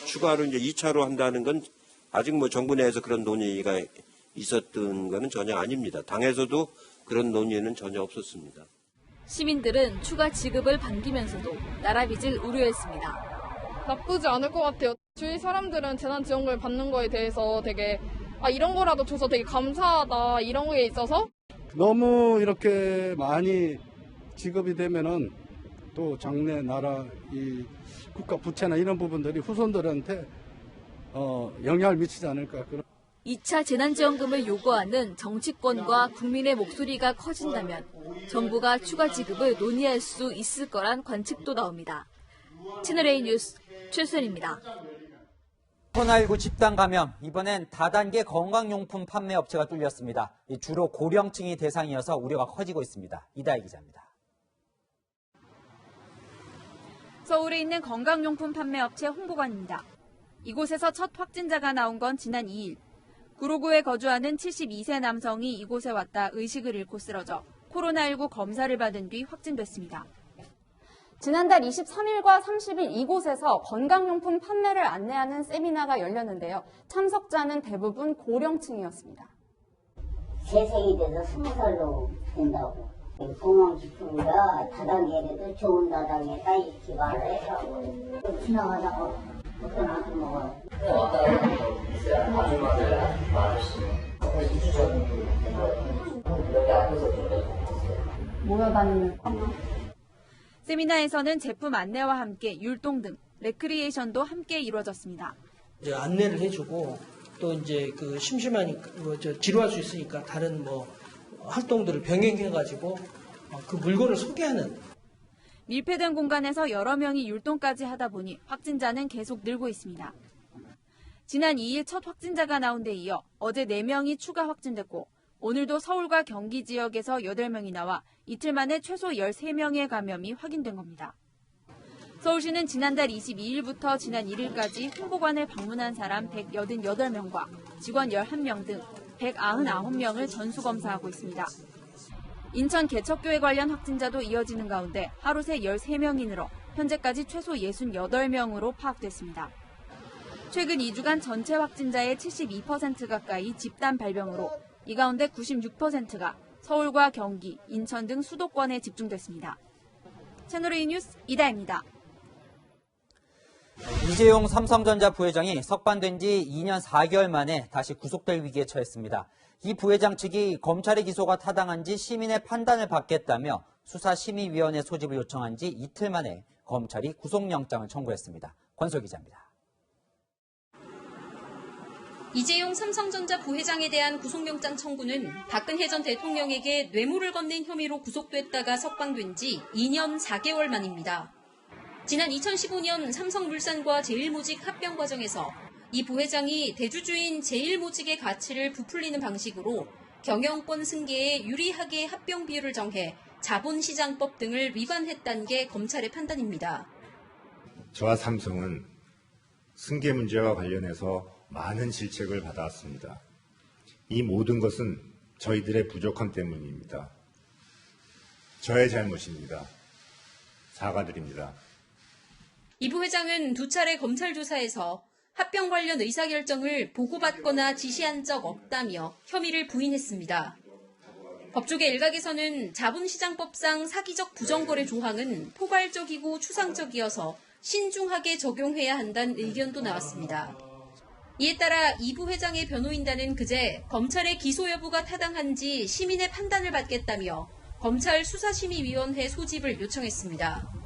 추가로 이제 2차로 한다는 건 아직 뭐 정부 내에서 그런 논의가 있었던 거는 전혀 아닙니다. 당에서도 그런 논의는 전혀 없었습니다. 시민들은 추가 지급을 반기면서도 나라 빚을 우려했습니다. 나쁘지 않을 것 같아요. 주위 사람들은 재난지원금을 받는 거에 대해서 되게 이런 거라도 줘서 되게 감사하다 이런 게 있어서 너무 이렇게 많이 지급이 되면은 또 장래 나라 이 국가 부채나 이런 부분들이 후손들한테 영향을 미치지 않을까. 2차 재난지원금을 요구하는 정치권과 국민의 목소리가 커진다면 정부가 추가 지급을 논의할 수 있을 거란 관측도 나옵니다. 채널A 뉴스 최수연입니다. 코로나19 집단 감염, 이번엔 다단계 건강용품 판매 업체가 뚫렸습니다. 주로 고령층이 대상이어서 우려가 커지고 있습니다. 이다희 기자입니다. 서울에 있는 건강용품 판매업체 홍보관입니다. 이곳에서 첫 확진자가 나온 건 지난 2일. 구로구에 거주하는 72세 남성이 이곳에 왔다 의식을 잃고 쓰러져 코로나19 검사를 받은 뒤 확진됐습니다. 지난달 23일과 30일 이곳에서 건강용품 판매를 안내하는 세미나가 열렸는데요. 참석자는 대부분 고령층이었습니다. 재생이 돼서 20살로 된다고. 건강식품이라 다단계에도 좋은 다단계가 기반을 해서 지나가다가 그때나한테 먹어요. 모여다니는 세미나에서는 제품 안내와 함께 율동 등 레크리에이션도 함께 이루어졌습니다. 이제 안내를 해주고 또 이제 그 심심하니까 지루할 수 있으니까 다른 활동들을 병행해가지고 그 물건을 소개하는. 밀폐된 공간에서 여러 명이 율동까지 하다 보니 확진자는 계속 늘고 있습니다. 지난 2일 첫 확진자가 나온 데 이어 어제 4명이 추가 확진됐고 오늘도 서울과 경기 지역에서 8명이 나와 이틀 만에 최소 13명의 감염이 확인된 겁니다. 서울시는 지난달 22일부터 지난 1일까지 홍보관을 방문한 사람 188명과 직원 11명 등 199명을 전수검사하고 있습니다. 인천 개척교회 관련 확진자도 이어지는 가운데 하루 새 13명이 늘어 현재까지 최소 68명으로 파악됐습니다. 최근 2주간 전체 확진자의 72% 가까이 집단 발병으로 이 가운데 96%가 서울과 경기, 인천 등 수도권에 집중됐습니다. 채널A 뉴스 이다혜입니다. 이재용 삼성전자 부회장이 석방된 지 2년 4개월 만에 다시 구속될 위기에 처했습니다. 이 부회장 측이 검찰의 기소가 타당한지 시민의 판단을 받겠다며 수사심의위원회 소집을 요청한 지 이틀 만에 검찰이 구속영장을 청구했습니다. 권솔 기자입니다. 이재용 삼성전자 부회장에 대한 구속영장 청구는 박근혜 전 대통령에게 뇌물을 건넨 혐의로 구속됐다가 석방된 지 2년 4개월 만입니다. 지난 2015년 삼성물산과 제일모직 합병 과정에서 이 부회장이 대주주인 제일모직의 가치를 부풀리는 방식으로 경영권 승계에 유리하게 합병 비율을 정해 자본시장법 등을 위반했다는 게 검찰의 판단입니다. 저와 삼성은 승계 문제와 관련해서 많은 질책을 받아왔습니다. 이 모든 것은 저희들의 부족함 때문입니다. 저의 잘못입니다. 사과드립니다. 이 부회장은 두 차례 검찰 조사에서 합병 관련 의사결정을 보고받거나 지시한 적 없다며 혐의를 부인했습니다. 법조계 일각에서는 자본시장법상 사기적 부정거래 조항은 포괄적이고 추상적이어서 신중하게 적용해야 한다는 의견도 나왔습니다. 이에 따라 이 부회장의 변호인단은 그제 검찰의 기소 여부가 타당한지 시민의 판단을 받겠다며 검찰 수사심의위원회 소집을 요청했습니다.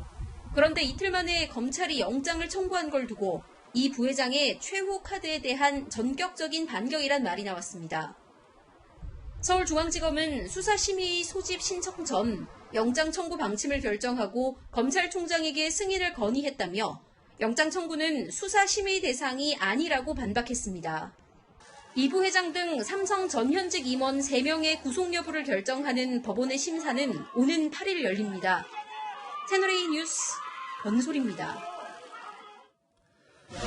그런데 이틀 만에 검찰이 영장을 청구한 걸 두고 이 부회장의 최후 카드에 대한 전격적인 반격이란 말이 나왔습니다. 서울중앙지검은 수사심의 소집 신청 전 영장 청구 방침을 결정하고 검찰총장에게 승인을 건의했다며 영장 청구는 수사 심의 대상이 아니라고 반박했습니다. 이 부회장 등 삼성 전 현직 임원 3명의 구속 여부를 결정하는 법원의 심사는 오는 8일 열립니다. 채널A 뉴스 권소리입니다.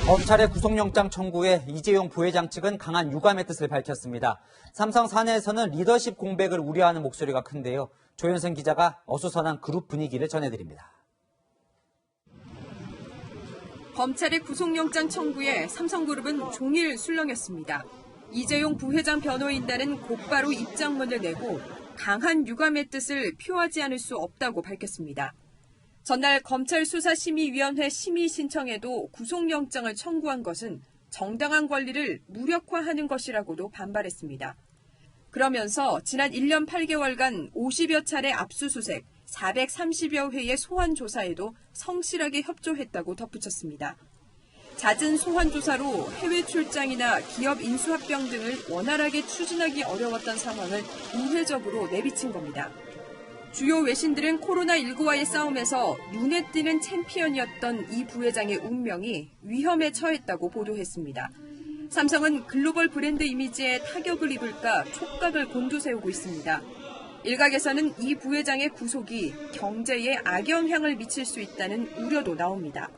검찰의 구속영장 청구에 이재용 부회장 측은 강한 유감의 뜻을 밝혔습니다. 삼성 사내에서는 리더십 공백을 우려하는 목소리가 큰데요. 조현선 기자가 어수선한 그룹 분위기를 전해드립니다. 검찰의 구속영장 청구에 삼성그룹은 종일 술렁였습니다. 이재용 부회장 변호인단은 곧바로 입장문을 내고 강한 유감의 뜻을 표하지 않을 수 없다고 밝혔습니다. 전날 검찰수사심의위원회 심의 신청에도 구속영장을 청구한 것은 정당한 권리를 무력화하는 것이라고도 반발했습니다. 그러면서 지난 1년 8개월간 50여 차례 압수수색, 430여 회의 소환 조사에도 성실하게 협조했다고 덧붙였습니다. 잦은 소환 조사로 해외 출장이나 기업 인수합병 등을 원활하게 추진하기 어려웠던 상황을 우회적으로 내비친 겁니다. 주요 외신들은 코로나19와의 싸움에서 눈에 띄는 챔피언이었던 이 부회장의 운명이 위험에 처했다고 보도했습니다. 삼성은 글로벌 브랜드 이미지에 타격을 입을까 촉각을 곤두세우고 있습니다. 일각에서는 이 부회장의 구속이 경제에 악영향을 미칠 수 있다는 우려도 나옵니다.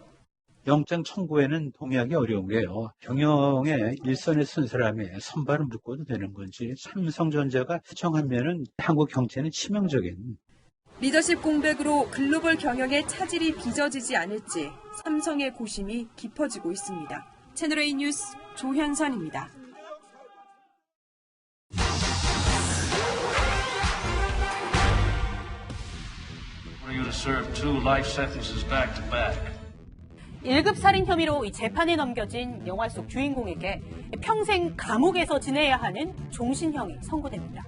영장 청구에는 동의하기 어려운 게요. 경영의 일선에 쓴 사람의 선발을 묶어도 되는 건지 삼성전자가 추정하면은 한국 경제는 치명적인. 리더십 공백으로 글로벌 경영의 차질이 빚어지지 않을지 삼성의 고심이 깊어지고 있습니다. 채널A 뉴스 조현선입니다. We're going to serve 2 life sentences back to back. 1급 살인 혐의로 재판에 넘겨진 영화 속 주인공에게 평생 감옥에서 지내야 하는 종신형이 선고됩니다.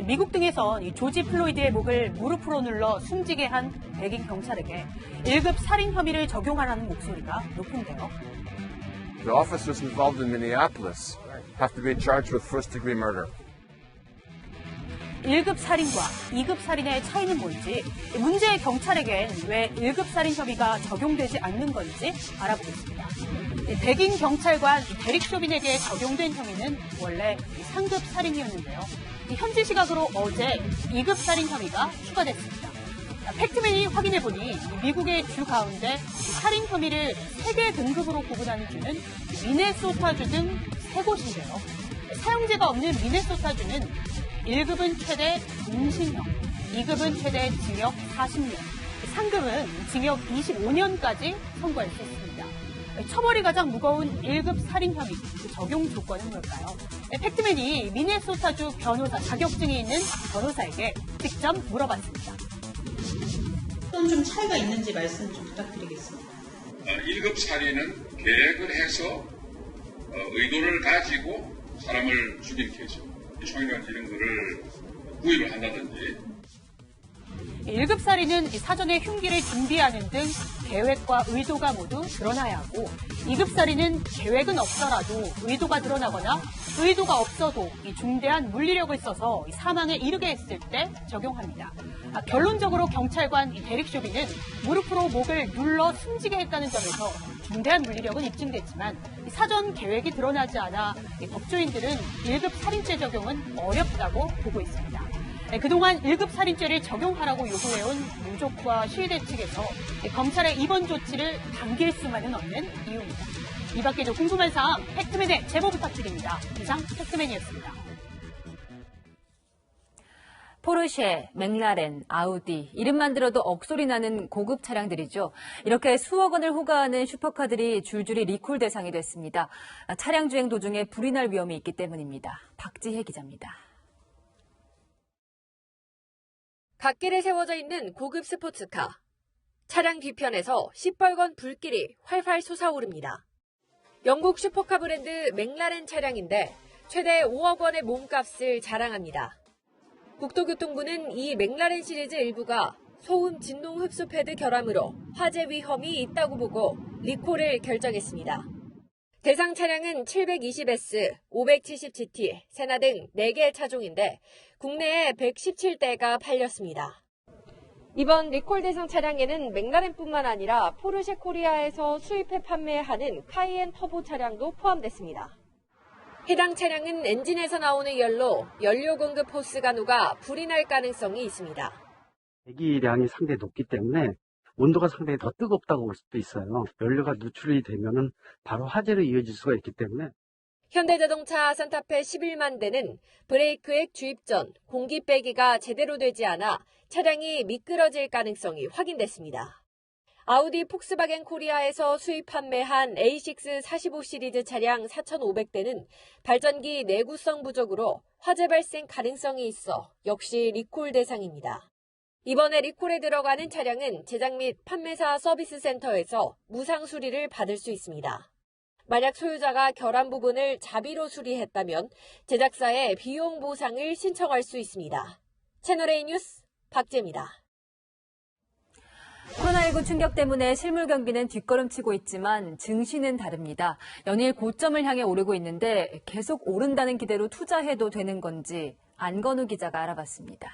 미국 등에선 조지 플로이드의 목을 무릎으로 눌러 숨지게 한 백인 경찰에게 1급 살인 혐의를 적용하라는 목소리가 높은데요. The officers involved in Minneapolis have to be charged with first-degree murder. 1급 살인과 2급 살인의 차이는 뭔지, 문제의 경찰에겐 왜 1급 살인 혐의가 적용되지 않는 건지 알아보겠습니다. 백인 경찰관 데릭 쇼빈에게 적용된 혐의는 원래 3급 살인이었는데요. 현지 시각으로 어제 2급 살인 혐의가 추가됐습니다. 팩트맨이 확인해보니 미국의 주 가운데 살인 혐의를 3개 등급으로 구분하는 주는 미네소타주 등 3곳인데요. 사형제가 없는 미네소타주는 1급은 최대 웅신형, 2급은 최대 징역 40년, 3급은 징역 25년까지 선고할 수 있습니다. 처벌이 가장 무거운 1급 살인 혐의, 적용 조건은 뭘까요? 팩트맨이 미네소타주 변호사 자격증이 있는 변호사에게 직접 물어봤습니다. 어떤 좀 차이가 있는지 말씀 좀 부탁드리겠습니다. 1급 살인은 계획을 해서 의도를 가지고 사람을 죽인 케이스. 총이라든지 이런 거를 구입을 한다든지. 1급 살인은 사전에 흉기를 준비하는 등 계획과 의도가 모두 드러나야 하고 2급 살인은 계획은 없더라도 의도가 드러나거나 의도가 없어도 중대한 물리력을 써서 사망에 이르게 했을 때 적용합니다. 결론적으로 경찰관 데릭 쇼빈은 무릎으로 목을 눌러 숨지게 했다는 점에서 중대한 물리력은 입증됐지만 사전 계획이 드러나지 않아 법조인들은 1급 살인죄 적용은 어렵다고 보고 있습니다. 그동안 1급 살인죄를 적용하라고 요구해온 유족과 시위대 측에서 검찰의 이번 조치를 당길 수만은 없는 이유입니다. 이 밖에도 궁금한 사항 팩트맨에 제보 부탁드립니다. 이상 팩트맨이었습니다. 포르쉐, 맥라렌, 아우디, 이름만 들어도 억소리 나는 고급 차량들이죠. 이렇게 수억 원을 호가하는 슈퍼카들이 줄줄이 리콜 대상이 됐습니다. 차량 주행 도중에 불이 날 위험이 있기 때문입니다. 박지혜 기자입니다. 갓길에 세워져 있는 고급 스포츠카. 차량 뒤편에서 시뻘건 불길이 활활 솟아오릅니다. 영국 슈퍼카 브랜드 맥라렌 차량인데 최대 5억 원의 몸값을 자랑합니다. 국토교통부는 이 맥라렌 시리즈 일부가 소음 진동 흡수 패드 결함으로 화재 위험이 있다고 보고 리콜을 결정했습니다. 대상 차량은 720S, 570GT, 세나 등 4개 차종인데 국내에 117대가 팔렸습니다. 이번 리콜 대상 차량에는 맥라렌뿐만 아니라 포르쉐 코리아에서 수입해 판매하는 카이엔 터보 차량도 포함됐습니다. 해당 차량은 엔진에서 나오는 열로 연료 공급 호스가 녹아 불이 날 가능성이 있습니다. 배기량이 상당히 높기 때문에 온도가 상당히 더 뜨겁다고 볼 수도 있어요. 연료가 누출이 되면은 바로 화재로 이어질 수가 있기 때문에. 현대자동차 산타페 11만 대는 브레이크액 주입 전 공기 빼기가 제대로 되지 않아 차량이 미끄러질 가능성이 확인됐습니다. 아우디 폭스바겐 코리아에서 수입 판매한 A6 45 시리즈 차량 4,500대는 발전기 내구성 부족으로 화재 발생 가능성이 있어 역시 리콜 대상입니다. 이번에 리콜에 들어가는 차량은 제작 및 판매사 서비스 센터에서 무상 수리를 받을 수 있습니다. 만약 소유자가 결함 부분을 자비로 수리했다면 제작사에 비용 보상을 신청할 수 있습니다. 채널A 뉴스 박재입니다. 코로나19 충격 때문에 실물 경기는 뒷걸음치고 있지만 증시는 다릅니다. 연일 고점을 향해 오르고 있는데 계속 오른다는 기대로 투자해도 되는 건지 안건우 기자가 알아봤습니다.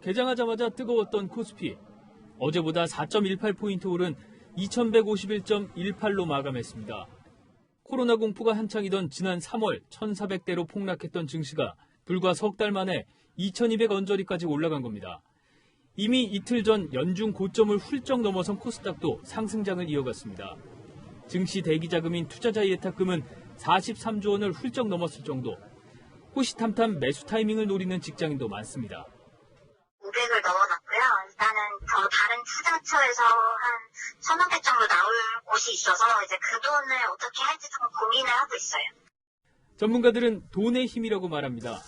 개장하자마자 뜨거웠던 코스피. 어제보다 4.18포인트 오른 2151.18로 마감했습니다. 코로나 공포가 한창이던 지난 3월 1,400대로 폭락했던 증시가 불과 석 달 만에 2,200 언저리까지 올라간 겁니다. 이미 이틀 전 연중 고점을 훌쩍 넘어선 코스닥도 상승장을 이어갔습니다. 증시 대기자금인 투자자 예탁금은 43조 원을 훌쩍 넘었을 정도. 호시탐탐 매수 타이밍을 노리는 직장인도 많습니다. 500을 넘어갔고요. 일단은 더 다른 투자처에서 한 1,500 정도 나올 곳이 있어서 이제 그 돈을 어떻게 할지 좀 고민을 하고 있어요. 전문가들은 돈의 힘이라고 말합니다.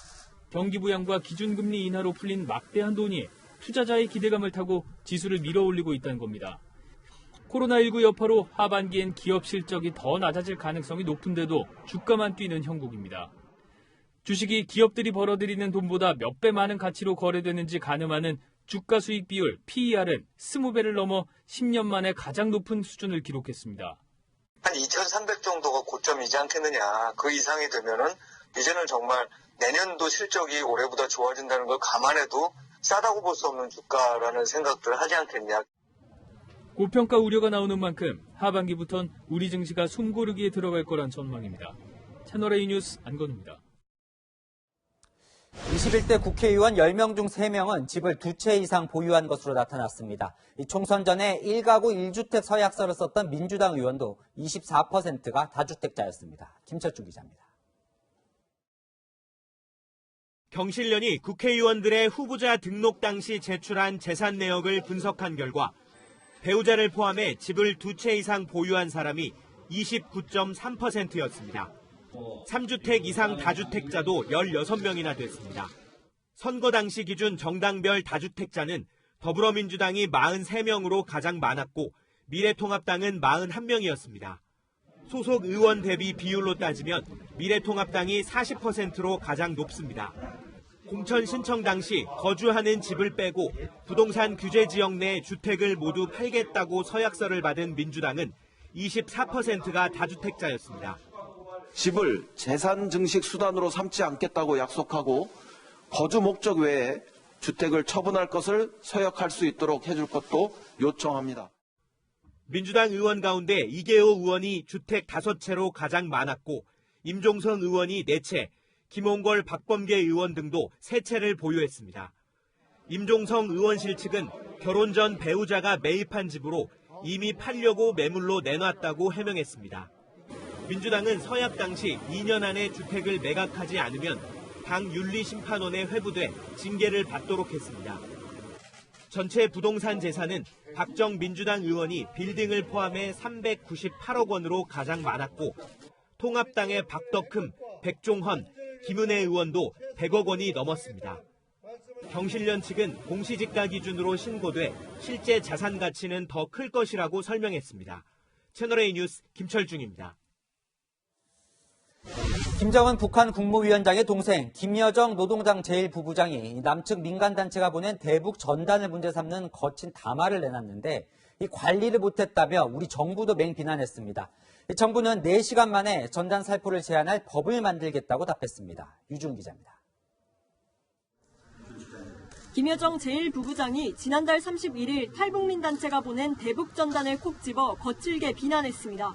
경기 부양과 기준금리 인하로 풀린 막대한 돈이 투자자의 기대감을 타고 지수를 밀어올리고 있다는 겁니다. 코로나19 여파로 하반기엔 기업 실적이 더 낮아질 가능성이 높은데도 주가만 뛰는 형국입니다. 주식이 기업들이 벌어들이는 돈보다 몇 배 많은 가치로 거래되는지 가늠하는 주가 수익 비율 PER은 20배를 넘어 10년 만에 가장 높은 수준을 기록했습니다. 한 2,300 정도가 고점이지 않겠느냐. 그 이상이 되면은 이제는 정말 내년도 실적이 올해보다 좋아진다는 걸 감안해도 싸다고 볼 수 없는 주가라는 생각들을 하지 않겠냐. 고평가 우려가 나오는 만큼 하반기부턴 우리 증시가 숨고르기에 들어갈 거란 전망입니다. 채널A 뉴스 안건우입니다. 21대 국회의원 10명 중 3명은 집을 2채 이상 보유한 것으로 나타났습니다. 총선 전에 1가구 1주택 서약서를 썼던 민주당 의원도 24%가 다주택자였습니다. 김철중 기자입니다. 경실련이 국회의원들의 후보자 등록 당시 제출한 재산 내역을 분석한 결과 배우자를 포함해 집을 2채 이상 보유한 사람이 29.3%였습니다. 3주택 이상 다주택자도 16명이나 됐습니다. 선거 당시 기준 정당별 다주택자는 더불어민주당이 43명으로 가장 많았고 미래통합당은 41명이었습니다. 소속 의원 대비 비율로 따지면 미래통합당이 40%로 가장 높습니다. 공천 신청 당시 거주하는 집을 빼고 부동산 규제 지역 내 주택을 모두 팔겠다고 서약서를 받은 민주당은 24%가 다주택자였습니다. 집을 재산 증식 수단으로 삼지 않겠다고 약속하고 거주 목적 외에 주택을 처분할 것을 서약할 수 있도록 해줄 것도 요청합니다. 민주당 의원 가운데 이계호 의원이 주택 5채로 가장 많았고 임종성 의원이 4채, 김홍걸, 박범계 의원 등도 3채를 보유했습니다. 임종성 의원실 측은 결혼 전 배우자가 매입한 집으로 이미 팔려고 매물로 내놨다고 해명했습니다. 민주당은 서약 당시 2년 안에 주택을 매각하지 않으면 당 윤리심판원에 회부돼 징계를 받도록 했습니다. 전체 부동산 재산은 박정 민주당 의원이 빌딩을 포함해 398억 원으로 가장 많았고 통합당의 박덕흠, 백종헌, 김은혜 의원도 100억 원이 넘었습니다. 경실련 측은 공시지가 기준으로 신고돼 실제 자산 가치는 더 클 것이라고 설명했습니다. 채널A 뉴스 김철중입니다. 김정은 북한 국무위원장의 동생 김여정 노동당 제1부부장이 남측 민간단체가 보낸 대북 전단을 문제 삼는 거친 담화를 내놨는데 이 관리를 못했다며 우리 정부도 맹비난했습니다. 정부는 4시간 만에 전단 살포를 제한할 법을 만들겠다고 답했습니다. 유준 기자입니다. 김여정 제1부부장이 지난달 31일 탈북민 단체가 보낸 대북 전단을 콕 집어 거칠게 비난했습니다.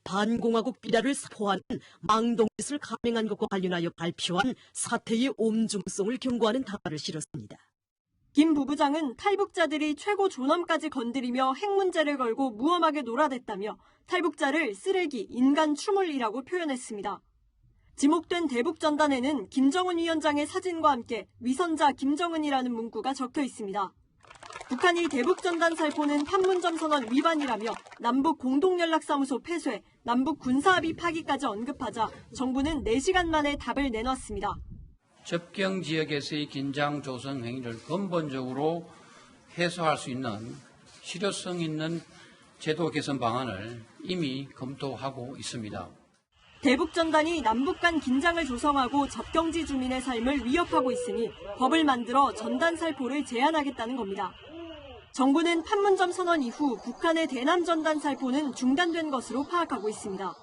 반공화국 비라를 선포하는 망동짓을 감행한 것과 관련하여 발표한 사태의 엄중성을 경고하는 답안을 실었습니다. 김 부부장은 탈북자들이 최고 존엄까지 건드리며 핵 문제를 걸고 무엄하게 놀아댔다며 탈북자를 쓰레기, 인간 추물이라고 표현했습니다. 지목된 대북 전단에는 김정은 위원장의 사진과 함께 위선자 김정은이라는 문구가 적혀 있습니다. 북한이 대북 전단 살포는 판문점 선언 위반이라며 남북 공동연락사무소 폐쇄, 남북 군사합의 파기까지 언급하자 정부는 4시간 만에 답을 내놨습니다. 접경 지역에서의 긴장 조성 행위를 근본적으로 해소할 수 있는 실효성 있는 제도 개선 방안을 이미 검토하고 있습니다. 대북 전단이 남북 간 긴장을 조성하고 접경지 주민의 삶을 위협하고 있으니 법을 만들어 전단 살포를 제한하겠다는 겁니다. 정부는 판문점 선언 이후 북한의 대남 전단 살포는 중단된 것으로 파악하고 있습니다.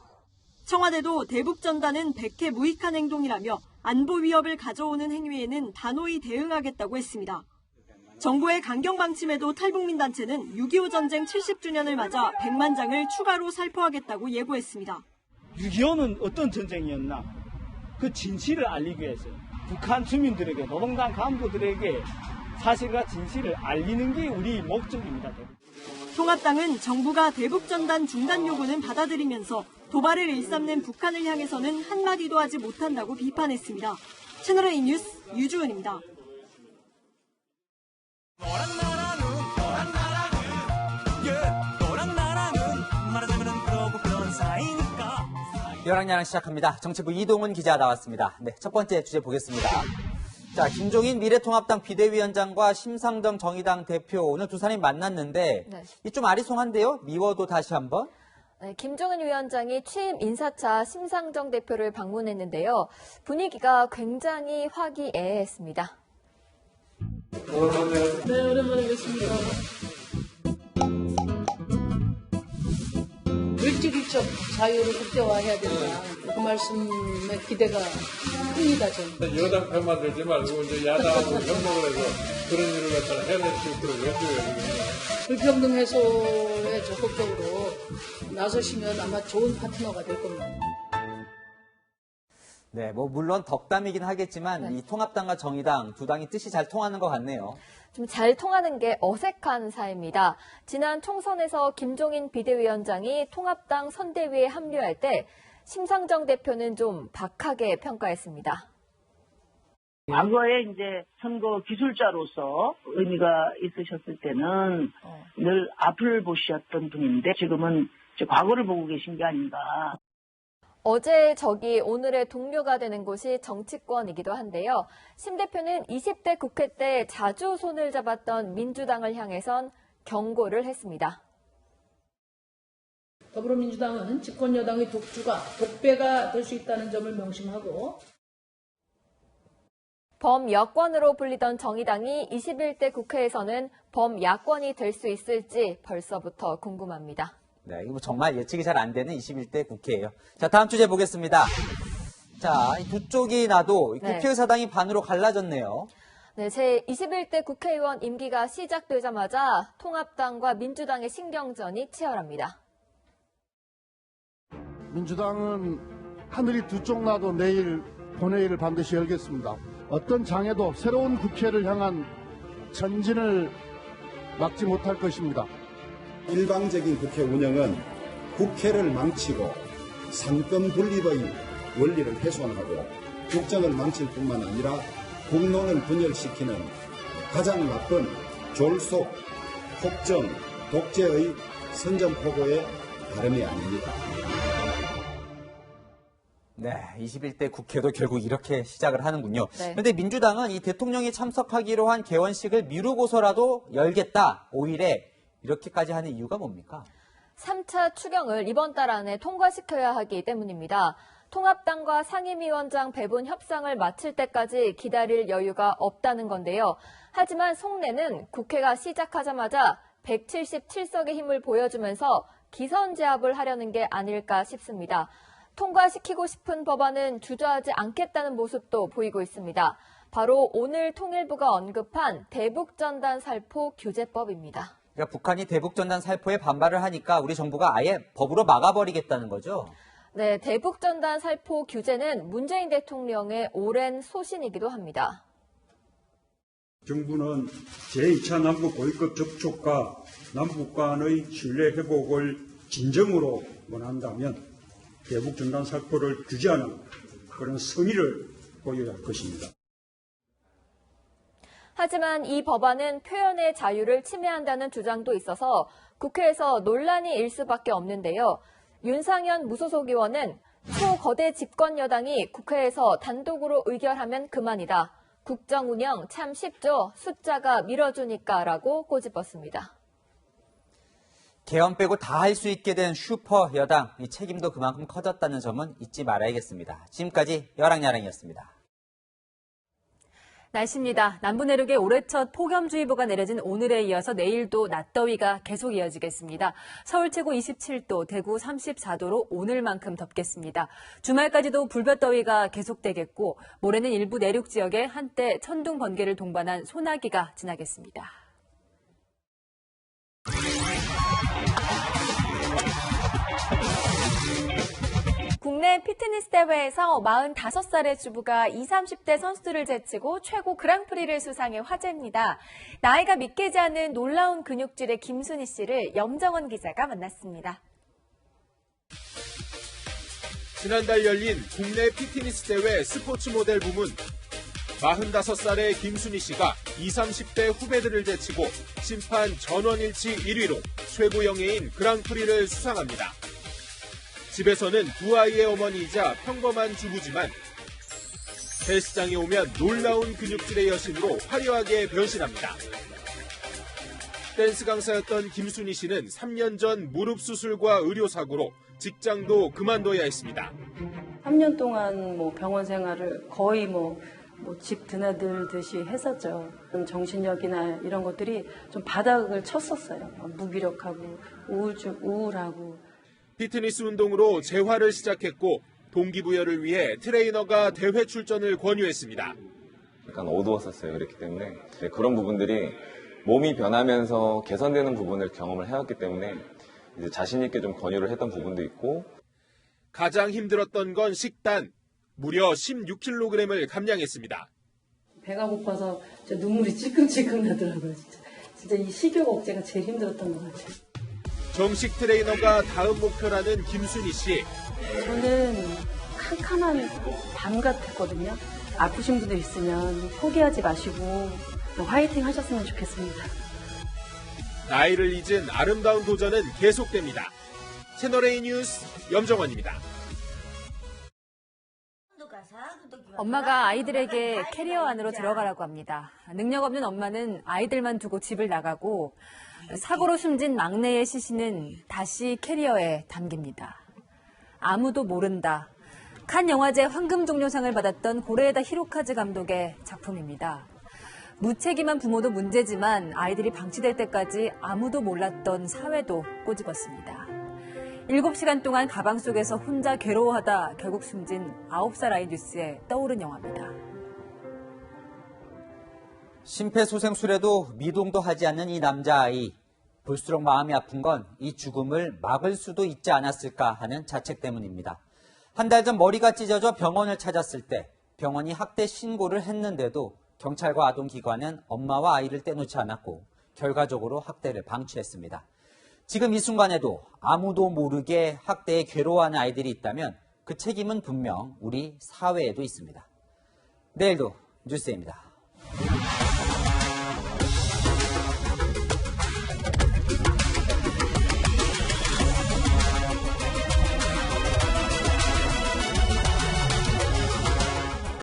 청와대도 대북 전단은 백해 무익한 행동이라며 안보 위협을 가져오는 행위에는 단호히 대응하겠다고 했습니다. 정부의 강경 방침에도 탈북민 단체는 6.25 전쟁 70주년을 맞아 100만 장을 추가로 살포하겠다고 예고했습니다. 6.25는 어떤 전쟁이었나? 그 진실을 알리기 위해서 북한 주민들에게, 노동당 간부들에게 사실과 진실을 알리는 게 우리 목적입니다. 통합당은 정부가 대북 전단 중단 요구는 받아들이면서 도발을 일삼는 북한을 향해서는 한마디도 하지 못한다고 비판했습니다. 채널A 뉴스 유주은입니다. 여랑야랑 시작합니다. 정치부 이동훈 기자 나왔습니다. 네, 첫 번째 주제 보겠습니다. 자, 김종인 미래통합당 비대위원장과 심상정 정의당 대표 오늘 두 사람이 만났는데 이 좀 아리송한데요. 미워도 다시 한번. 네, 김종인 위원장이 취임 인사차 심상정 대표를 방문했는데요. 분위기가 굉장히 화기애애했습니다. 네, 오랜만에 뵙습니다. 물질적 자유를 극대화해야 된다. 그 말씀에 기대가 큽니다, 저는. 여당 편만 들지 말고 이제 야당하고 협력을 해서 그런 일을 갖다가 해낼 수 있도록 해줘야 되겠네요. 불평등 해소에 적극적으로 나서시면 아마 좋은 파트너가 될 겁니다. 네, 뭐 물론 덕담이긴 하겠지만 이 통합당과 정의당 두 당이 뜻이 잘 통하는 것 같네요. 좀 잘 통하는 게 어색한 사이입니다. 지난 총선에서 김종인 비대위원장이 통합당 선대위에 합류할 때 심상정 대표는 좀 박하게 평가했습니다. 과거에 이제 선거 기술자로서 의미가 있으셨을 때는 늘 앞을 보셨던 분인데 지금은 이제 과거를 보고 계신 게 아닌가. 어제 적이 오늘의 동료가 되는 곳이 정치권이기도 한데요. 심 대표는 20대 국회 때 자주 손을 잡았던 민주당을 향해선 경고를 했습니다. 더불어민주당은 집권 여당의 독배가 될 수 있다는 점을 명심하고 범여권으로 불리던 정의당이 21대 국회에서는 범야권이 될 수 있을지 벌써부터 궁금합니다. 네, 이거 정말 예측이 잘 안 되는 21대 국회예요. 자, 다음 주제 보겠습니다. 자, 두 쪽이 나도 국회의사당이 반으로 갈라졌네요. 네, 제21대 국회의원 임기가 시작되자마자 통합당과 민주당의 신경전이 치열합니다. 민주당은 하늘이 두 쪽 나도 내일 본회의를 반드시 열겠습니다. 어떤 장애도 새로운 국회를 향한 전진을 막지 못할 것입니다. 일방적인 국회 운영은 국회를 망치고 상권 분립의 원리를 훼손하고 국정을 망칠 뿐만 아니라 국론을 분열시키는 가장 나쁜 졸속, 폭정, 독재의 선전포고에 다름이 아닙니다. 네, 21대 국회도 결국 이렇게 시작을 하는군요. 네. 그런데 민주당은 이 대통령이 참석하기로 한 개원식을 미루고서라도 열겠다, 5일에 이렇게까지 하는 이유가 뭡니까? 3차 추경을 이번 달 안에 통과시켜야 하기 때문입니다. 통합당과 상임위원장 배분 협상을 마칠 때까지 기다릴 여유가 없다는 건데요. 하지만 속내는 국회가 시작하자마자 177석의 힘을 보여주면서 기선제압을 하려는 게 아닐까 싶습니다. 통과시키고 싶은 법안은 주저하지 않겠다는 모습도 보이고 있습니다. 바로 오늘 통일부가 언급한 대북전단 살포 규제법입니다. 그러니까 북한이 대북전단 살포에 반발을 하니까 우리 정부가 아예 법으로 막아버리겠다는 거죠? 네, 대북전단 살포 규제는 문재인 대통령의 오랜 소신이기도 합니다. 정부는 제2차 남북 고위급 접촉과 남북 간의 신뢰 회복을 진정으로 원한다면 대북전단 살포를 규제하는 그런 성의를 보여야 할 것입니다. 하지만 이 법안은 표현의 자유를 침해한다는 주장도 있어서 국회에서 논란이 일 수밖에 없는데요. 윤상현 무소속 의원은 초거대 집권 여당이 국회에서 단독으로 의결하면 그만이다. 국정 운영 참 쉽죠. 숫자가 밀어주니까라고 꼬집었습니다. 개헌 빼고 다 할 수 있게 된 슈퍼 여당, 이 책임도 그만큼 커졌다는 점은 잊지 말아야겠습니다. 지금까지 여랑야랑이었습니다. 날씨입니다. 남부 내륙에 올해 첫 폭염주의보가 내려진 오늘에 이어서 내일도 낮더위가 계속 이어지겠습니다. 서울 최고 27도, 대구 34도로 오늘만큼 덥겠습니다. 주말까지도 불볕더위가 계속되겠고 모레는 일부 내륙 지역에 한때 천둥 번개를 동반한 소나기가 지나겠습니다. 국내 피트니스 대회에서 45살의 주부가 20, 30대 선수들을 제치고 최고 그랑프리를 수상해 화제입니다. 나이가 믿기지 않는 놀라운 근육질의 김순희 씨를 염정원 기자가 만났습니다. 지난달 열린 국내 피트니스 대회 스포츠 모델 부문 45살의 김순희 씨가 20, 30대 후배들을 제치고 심판 전원일치 1위로 최고 영예인 그랑프리를 수상합니다. 집에서는 두 아이의 어머니이자 평범한 주부지만 헬스장에 오면 놀라운 근육질의 여신으로 화려하게 변신합니다. 댄스 강사였던 김순희 씨는 3년 전 무릎 수술과 의료사고로 직장도 그만둬야 했습니다. 3년 동안 병원 생활을 거의 집 드나들듯이 했었죠. 정신력이나 이런 것들이 좀 바닥을 쳤었어요. 무기력하고 우울하고. 피트니스 운동으로 재활을 시작했고 동기부여를 위해 트레이너가 대회 출전을 권유했습니다. 약간 어두웠었어요. 그렇기 때문에 그런 부분들이 몸이 변하면서 개선되는 부분을 경험을 해왔기 때문에 이제 자신 있게 좀 권유를 했던 부분도 있고. 가장 힘들었던 건 식단. 무려 16kg을 감량했습니다. 배가 고파서 눈물이 찔끔찔끔 나더라고요. 진짜 이 식욕 억제가 제일 힘들었던 것 같아요. 정식 트레이너가 다음 목표라는 김순희 씨. 저는 캄캄한 밤 같았거든요. 아프신 분들 있으면 포기하지 마시고 화이팅 하셨으면 좋겠습니다. 나이를 잊은 아름다운 도전은 계속됩니다. 채널A 뉴스 염정원입니다. 엄마가 아이들에게 캐리어 안으로 들어가라고 합니다. 능력 없는 엄마는 아이들만 두고 집을 나가고 사고로 숨진 막내의 시신은 다시 캐리어에 담깁니다. 아무도 모른다. 칸 영화제 황금종려상을 받았던 고레에다 히로카즈 감독의 작품입니다. 무책임한 부모도 문제지만 아이들이 방치될 때까지 아무도 몰랐던 사회도 꼬집었습니다. 7시간 동안 가방 속에서 혼자 괴로워하다 결국 숨진 9살 아이 뉴스에 떠오른 영화입니다. 심폐소생술에도 미동도 하지 않는 이 남자아이. 볼수록 마음이 아픈 건 이 죽음을 막을 수도 있지 않았을까 하는 자책 때문입니다. 한 달 전 머리가 찢어져 병원을 찾았을 때 병원이 학대 신고를 했는데도 경찰과 아동기관은 엄마와 아이를 떼놓지 않았고 결과적으로 학대를 방치했습니다. 지금 이 순간에도 아무도 모르게 학대에 괴로워하는 아이들이 있다면 그 책임은 분명 우리 사회에도 있습니다. 내일도 뉴스입니다.